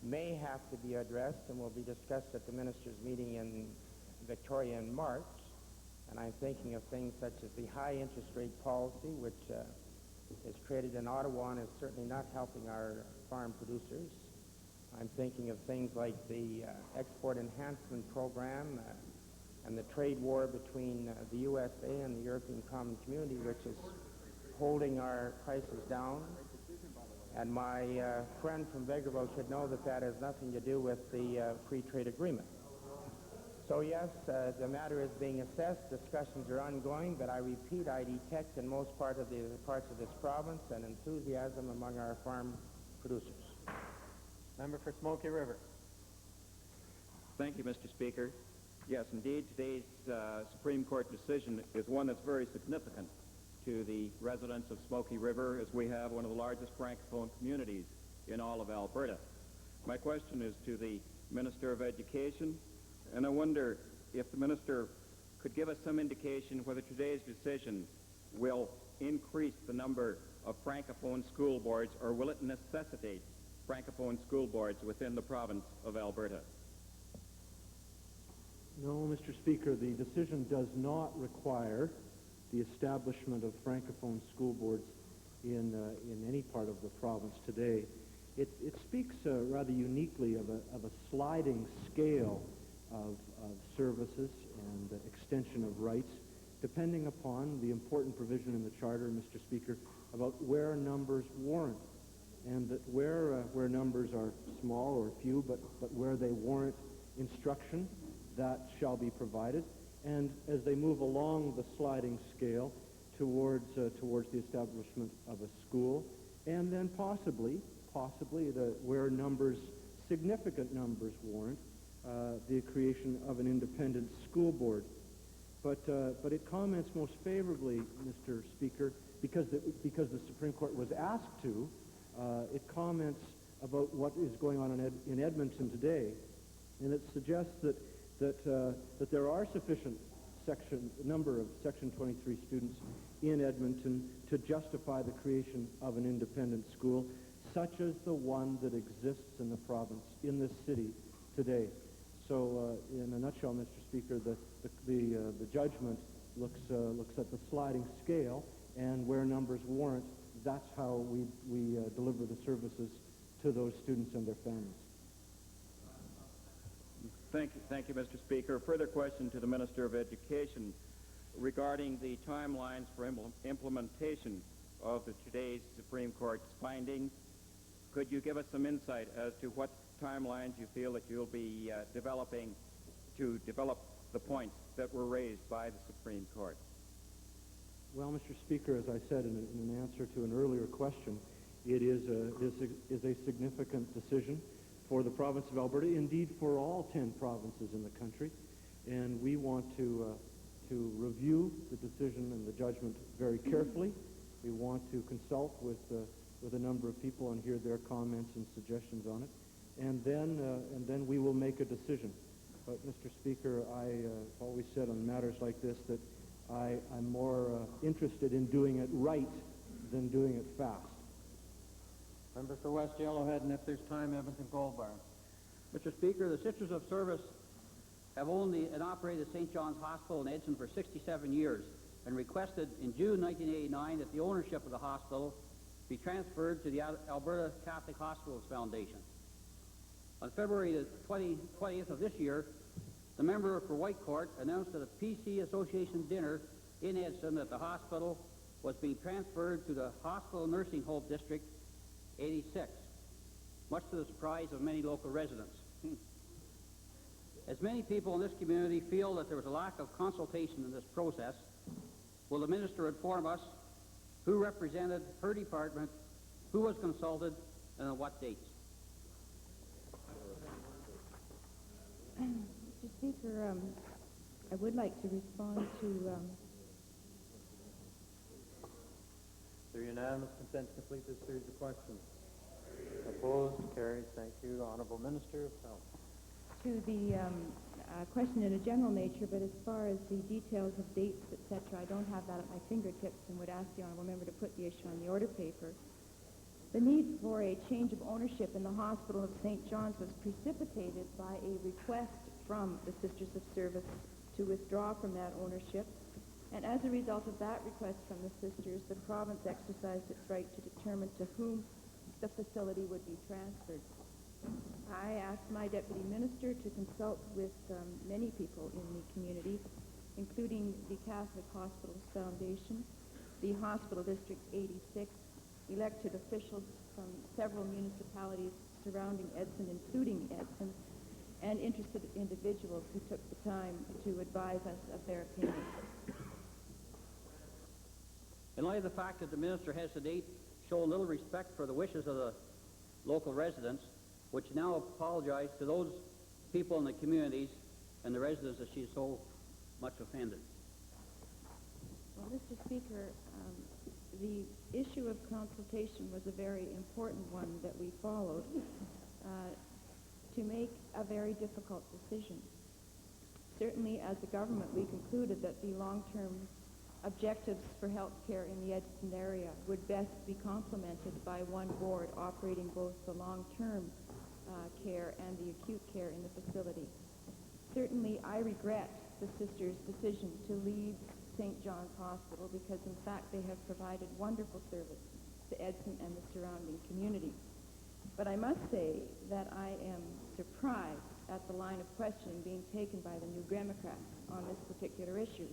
may have to be addressed and will be discussed at the Ministers' meeting in Victoria in March, and I'm thinking of things such as the high interest rate policy, which is created in Ottawa and is certainly not helping our farm producers. I'm thinking of things like the Export Enhancement Program, and the trade war between the USA and the European Common Community, which is holding our prices down. And my friend from Vegreville should know that that has nothing to do with the free trade agreement. So yes, the matter is being assessed. Discussions are ongoing, but I repeat, I detect in most parts of this province an enthusiasm among our farm producers. Member for Smoky River. Thank you, Mr. Speaker. Yes, indeed, today's Supreme Court decision is one that's very significant to the residents of Smoky River, as we have one of the largest Francophone communities in all of Alberta. My question is to the Minister of Education, and I wonder if the Minister could give us some indication whether today's decision will increase the number of Francophone school boards, or will it necessitate Francophone school boards within the province of Alberta? No, Mr. Speaker, the decision does not require the establishment of Francophone school boards in any part of the province today. It speaks rather uniquely of a sliding scale of services and extension of rights, depending upon the important provision in the Charter, Mr. Speaker, about where numbers warrant, and that where numbers are small or few, but where they warrant instruction, that shall be provided. And as they move along the sliding scale towards the establishment of a school, and then possibly where significant numbers warrant the creation of an independent school board. But it comments most favorably, Mr. Speaker, because the Supreme Court was asked to. It comments about what is going on in Edmonton today, and it suggests that there are sufficient number of Section 23 students in Edmonton to justify the creation of an independent school, such as the one that exists in the province, in this city today. So, in a nutshell, Mr. Speaker, the judgment looks at the sliding scale, and where numbers warrant, that's how we deliver the services to those students and their families. Thank you, Mr. Speaker. A further question to the Minister of Education regarding the timelines for implementation of today's Supreme Court's findings. Could you give us some insight as to what timelines you feel that you'll be developing to develop the points that were raised by the Supreme Court? Well, Mr. Speaker, as I said in an answer to an earlier question, it is a significant decision for the province of Alberta, indeed for all 10 provinces in the country, and we want to review the decision and the judgment very carefully. We want to consult with a number of people and hear their comments and suggestions on it, and then we will make a decision. But, Mr. Speaker, I've always said on matters like this that I'm more interested in doing it right than doing it fast. Member for West Yellowhead, and if there's time, Edmonton Gold Bar. Mr. Speaker, the Sisters of Service have owned and operated St. John's Hospital in Edson for 67 years and requested in June 1989 that the ownership of the hospital be transferred to the Alberta Catholic Hospitals Foundation. On February the 20th of this year, the member for Whitecourt announced at a PC Association dinner in Edson that the hospital was being transferred to the Hospital Nursing Home District 86, much to the surprise of many local residents. As many people in this community feel that there was a lack of consultation in this process, will the minister inform us who represented her department, who was consulted, and on what dates? Mr. Speaker, I would like to respond to... Is there unanimous consent to complete this series of questions? Opposed? Carried. Thank you. Honorable Minister of Health. To the question in a general nature, but as far as the details of dates, etc., I don't have that at my fingertips and would ask the honorable member to put the issue on the order paper. The need for a change of ownership in the Hospital of St. John's was precipitated by a request from the Sisters of Service to withdraw from that ownership. And as a result of that request from the sisters, the province exercised its right to determine to whom the facility would be transferred. I asked my deputy minister to consult with many people in the community, including the Catholic Hospitals Foundation, the Hospital District 86, elected officials from several municipalities surrounding Edson, including Edson, and interested individuals who took the time to advise us of their opinions. In light of the fact that the minister has to date shown little respect for the wishes of the local residents, which now apologize to those people in the communities and the residents that she so much offended. Well, Mr. Speaker, the issue of consultation was a very important one that we followed to make a very difficult decision. Certainly, as a government, we concluded that the long-term objectives for health care in the Edson area would best be complemented by one board operating both the long-term care and the acute care in the facility. Certainly, I regret the sisters' decision to leave St. John's Hospital because, in fact, they have provided wonderful service to Edson and the surrounding community. But I must say that I am surprised at the line of questioning being taken by the New Democrats on this particular issue,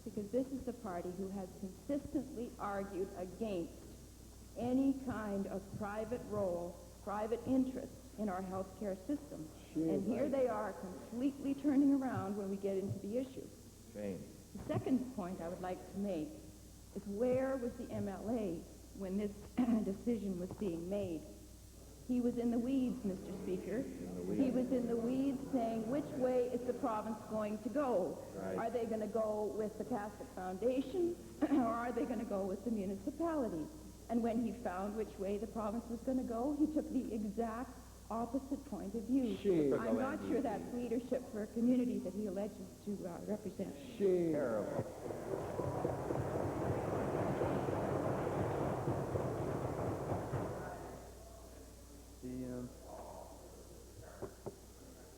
because this is the party who has consistently argued against any kind of private role, private interest in our health care system. And here they are completely turning around when we get into the issue. Shame. The second point I would like to make is, where was the MLA when this decision was being made? He was in the weeds, Mr. Speaker. He was in the weeds saying, which way is the province going to go? Right. Are they going to go with the Catholic Foundation, or are they going to go with the municipality? And when he found which way the province was going to go, he took the exact opposite point of view. I'm not sure that's leadership for a community that he alleges to represent. Terrible.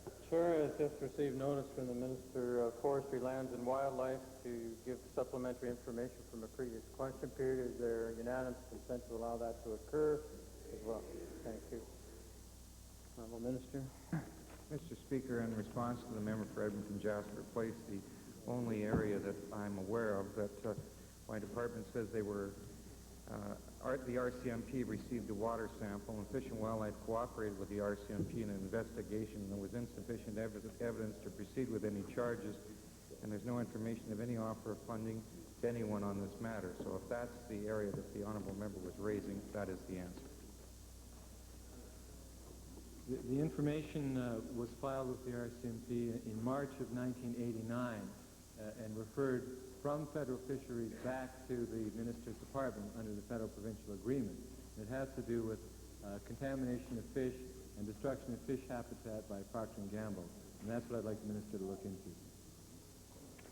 The Chair has just received notice from the Minister of Forestry, Lands and Wildlife to give supplementary information from a previous question period. Is there unanimous consent to allow that to occur as well? Thank you. Honourable Minister. Mr. Speaker, in response to the member for Edmonton Jasper Place, the only area that I'm aware of that my department says they were, the RCMP received a water sample, and Fish and Wildlife cooperated with the RCMP in an investigation, and there was insufficient evidence to proceed with any charges, and there's no information of any offer of funding to anyone on this matter. So if that's the area that the honourable member was raising, that is the answer. The information was filed with the RCMP in March of 1989 and referred from federal fisheries back to the Minister's Department under the Federal Provincial Agreement. It has to do with contamination of fish and destruction of fish habitat by Procter & Gamble, and that's what I'd like the Minister to look into.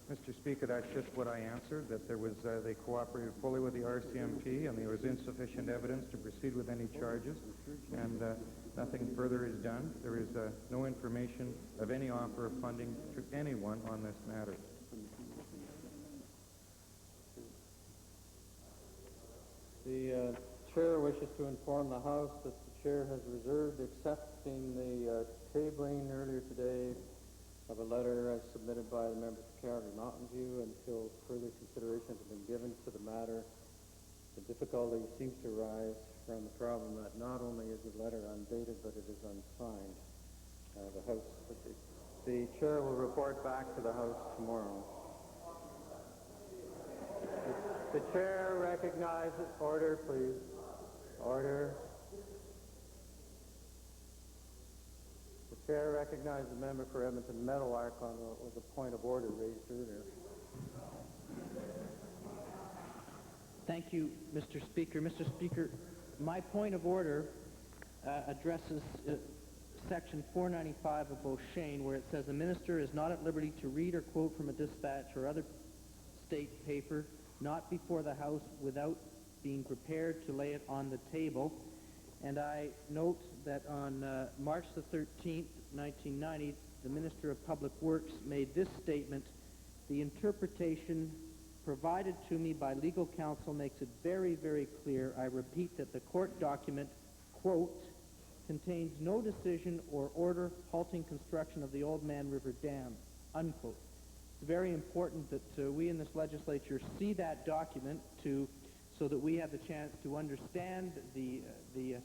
Mr. Speaker, that's just what I answered, that there was, they cooperated fully with the RCMP, and there was insufficient evidence to proceed with any charges, and nothing further is done. There is no information of any offer of funding to anyone on this matter. The Chair wishes to inform the House that the Chair has reserved accepting the tabling earlier today of a letter submitted by the member for Calgary Mountain View until further consideration has been given to the matter. The difficulty seems to arise from the problem that not only is the letter undated, but it is unsigned. The Chair will report back to the House tomorrow. The Chair recognizes, order please, order. The Chair recognizes the member for Edmonton Meadowlark on what was a point of order raised earlier. Thank you, Mr. Speaker. Mr. Speaker, my point of order addresses Section 495 of Beauchene, where it says a minister is not at liberty to read or quote from a dispatch or other state paper not before the House without being prepared to lay it on the table. And I note that on March the 13th, 1990, the Minister of Public Works made this statement: the interpretation provided to me by legal counsel makes it very, very clear, I repeat, that the court document, quote, contains no decision or order halting construction of the Old Man River Dam, unquote. It's very important that we in this legislature see that document so that we have the chance to understand the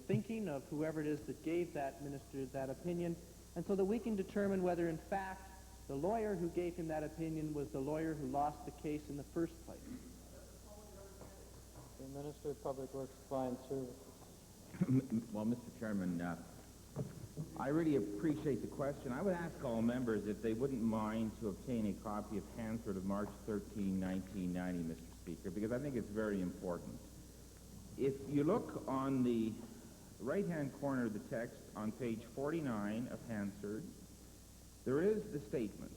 thinking of whoever it is that gave that minister that opinion, and so that we can determine whether, in fact, the lawyer who gave him that opinion was the lawyer who lost the case in the first place. The Minister of Public Works Client Services. Well, Mr. Chairman, I really appreciate the question. I would ask all members if they wouldn't mind to obtain a copy of Hansard of March 13, 1990, Mr. Speaker, because I think it's very important. If you look on the right-hand corner of the text on page 49 of Hansard, there is the statement.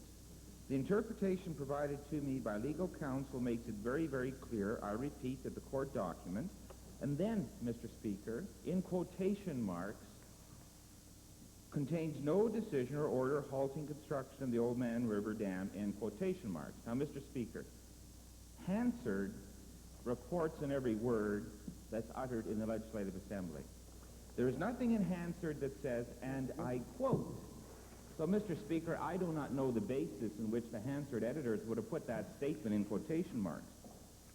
The interpretation provided to me by legal counsel makes it very, very clear, I repeat, that the court document, and then, Mr. Speaker, in quotation marks, contains no decision or order halting construction of the Old Man River Dam, in quotation marks. Now, Mr. Speaker, Hansard reports on every word that's uttered in the Legislative Assembly. There is nothing in Hansard that says, and I quote. So, Mr. Speaker, I do not know the basis in which the Hansard editors would have put that statement in quotation marks.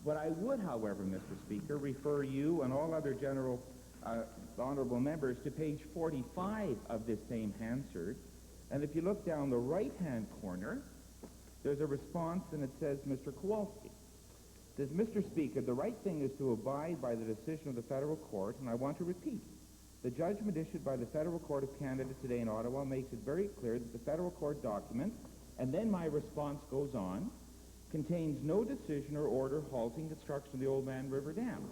But I would, however, Mr. Speaker, refer you and all other honorable members to page 45 of this same Hansard. And if you look down the right-hand corner, there's a response, and it says, Mr. Kowalski. It says, Mr. Speaker, the right thing is to abide by the decision of the federal court, and I want to repeat. The judgment issued by the Federal Court of Canada today in Ottawa makes it very clear that the federal court document, and then my response goes on, contains no decision or order halting construction of the Old Man River Dam.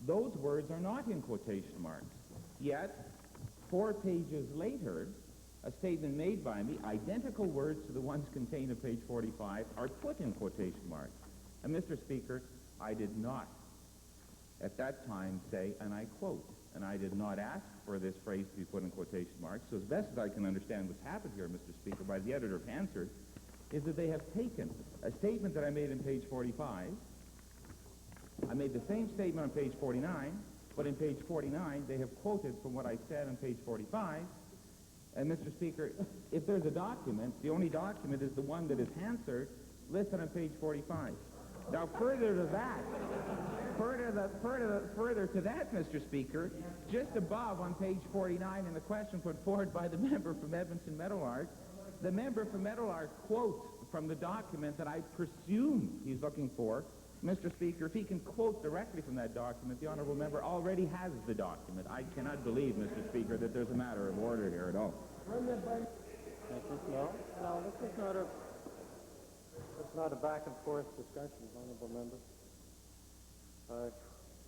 Those words are not in quotation marks. Yet, 4 pages later, a statement made by me, identical words to the ones contained on page 45, are put in quotation marks. And Mr. Speaker, I did not at that time say, and I quote, and I did not ask for this phrase to be put in quotation marks. So as best as I can understand what's happened here, Mr. Speaker, by the editor of Hansard, is that they have taken a statement that I made in page 45. I made the same statement on page 49, but in page 49 they have quoted from what I said on page 45. And Mr. Speaker, if there's a document, the only document is the one that is Hansard listed on page 45. Now, further to that, Mr. Speaker, just above on page 49 in the question put forward by the member from Edmonton Meadowlark, the member from Meadowlark quotes from the document that I presume he's looking for. Mr. Speaker, if he can quote directly from that document, the honourable member already has the document. I cannot believe, Mr. Speaker, that there's a matter of order here at all. No, this is not a back and forth discussion, honourable member.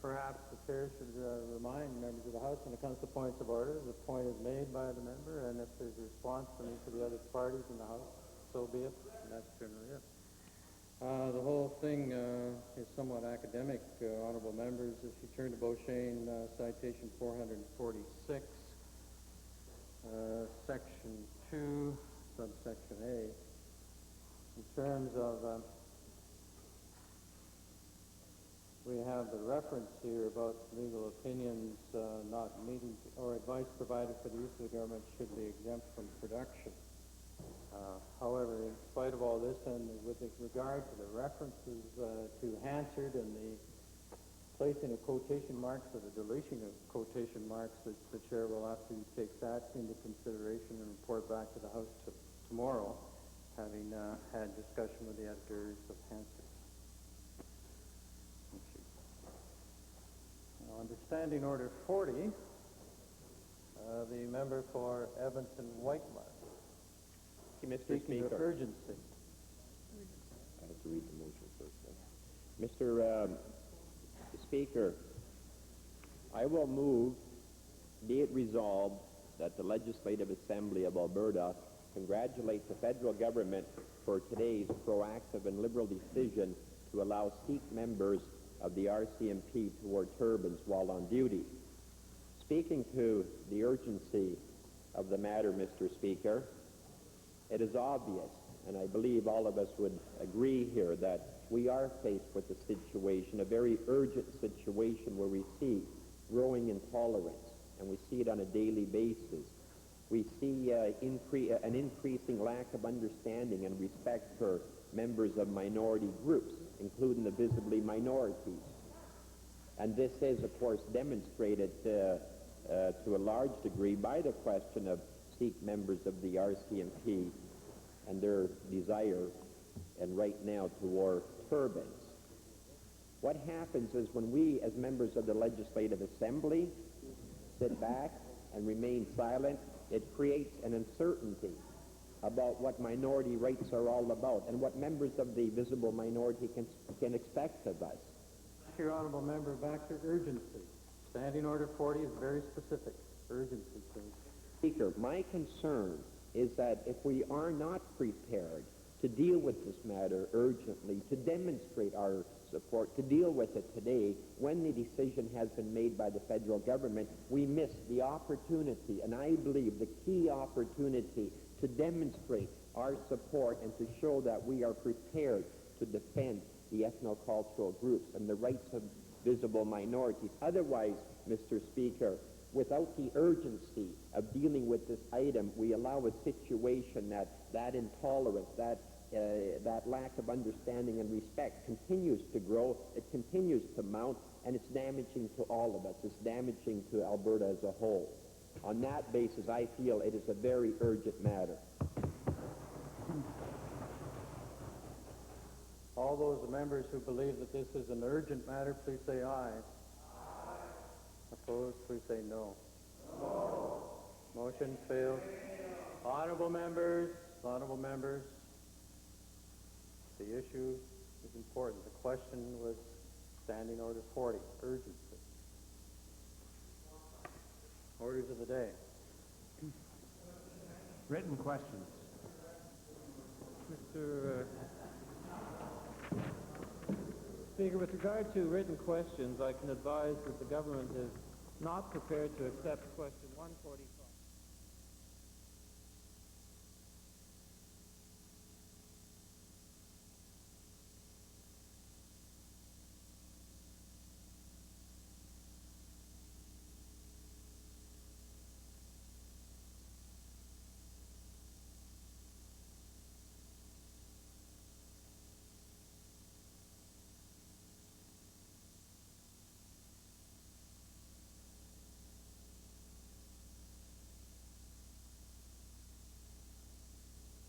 Perhaps the chair should remind members of the House when it comes to points of order, the point is made by the member, and if there's a response from each of the other parties in the House, so be it. And that's generally it. The whole thing is somewhat academic, honourable members. If you turn to Beauchesne, citation 446, section 2, subsection A, in terms of, we have the reference here about legal opinions not meeting, or advice provided for the use of the government should be exempt from production. However, in spite of all this, and with regard to the references to Hansard and the placing of quotation marks or the deletion of quotation marks, the chair will have to take that into consideration and report back to the House tomorrow, having had discussion with the editors of Hansard. Now, under Standing Order 40, the member for Edmonton Whitemark. Mr. Speaker. Urgency. I have to read the motion first. Mr. Speaker, I will move, be it resolved, that the Legislative Assembly of Alberta congratulate the federal government for today's proactive and liberal decision to allow Sikh members of the RCMP to wear turbans while on duty. Speaking to the urgency of the matter, Mr. Speaker, it is obvious, and I believe all of us would agree here, that we are faced with a situation, a very urgent situation, where we see growing intolerance and we see it on a daily basis. We see an increasing lack of understanding and respect for members of minority groups, including the visibly minorities. And this is, of course, demonstrated to a large degree by the question of Sikh members of the RCMP and their desire, and right now, to wear turbans. What happens is when we, as members of the Legislative Assembly, sit back and remain silent, it creates an uncertainty about what minority rights are all about and what members of the visible minority can expect of us. Your honourable member, back to urgency. Standing Order 40 is very specific. Urgency, please. Speaker, my concern is that if we are not prepared to deal with this matter urgently, to demonstrate our support, to deal with it today, when the decision has been made by the federal government, we miss the opportunity, and I believe the key opportunity, to demonstrate our support and to show that we are prepared to defend the ethnocultural groups and the rights of visible minorities. Otherwise, Mr. Speaker, without the urgency of dealing with this item, we allow a situation that intolerance, that lack of understanding and respect continues to grow, it continues to mount, and it's damaging to all of us. It's damaging to Alberta as a whole. On that basis, I feel it is a very urgent matter. All those members who believe that this is an urgent matter, please say aye. Opposed, please say no. No. Motion failed. Honourable members, the issue is important. The question was Standing Order 40, urgency. Orders of the day. Written questions. Mr. Speaker, with regard to written questions, I can advise that the government is not prepared to accept question 145.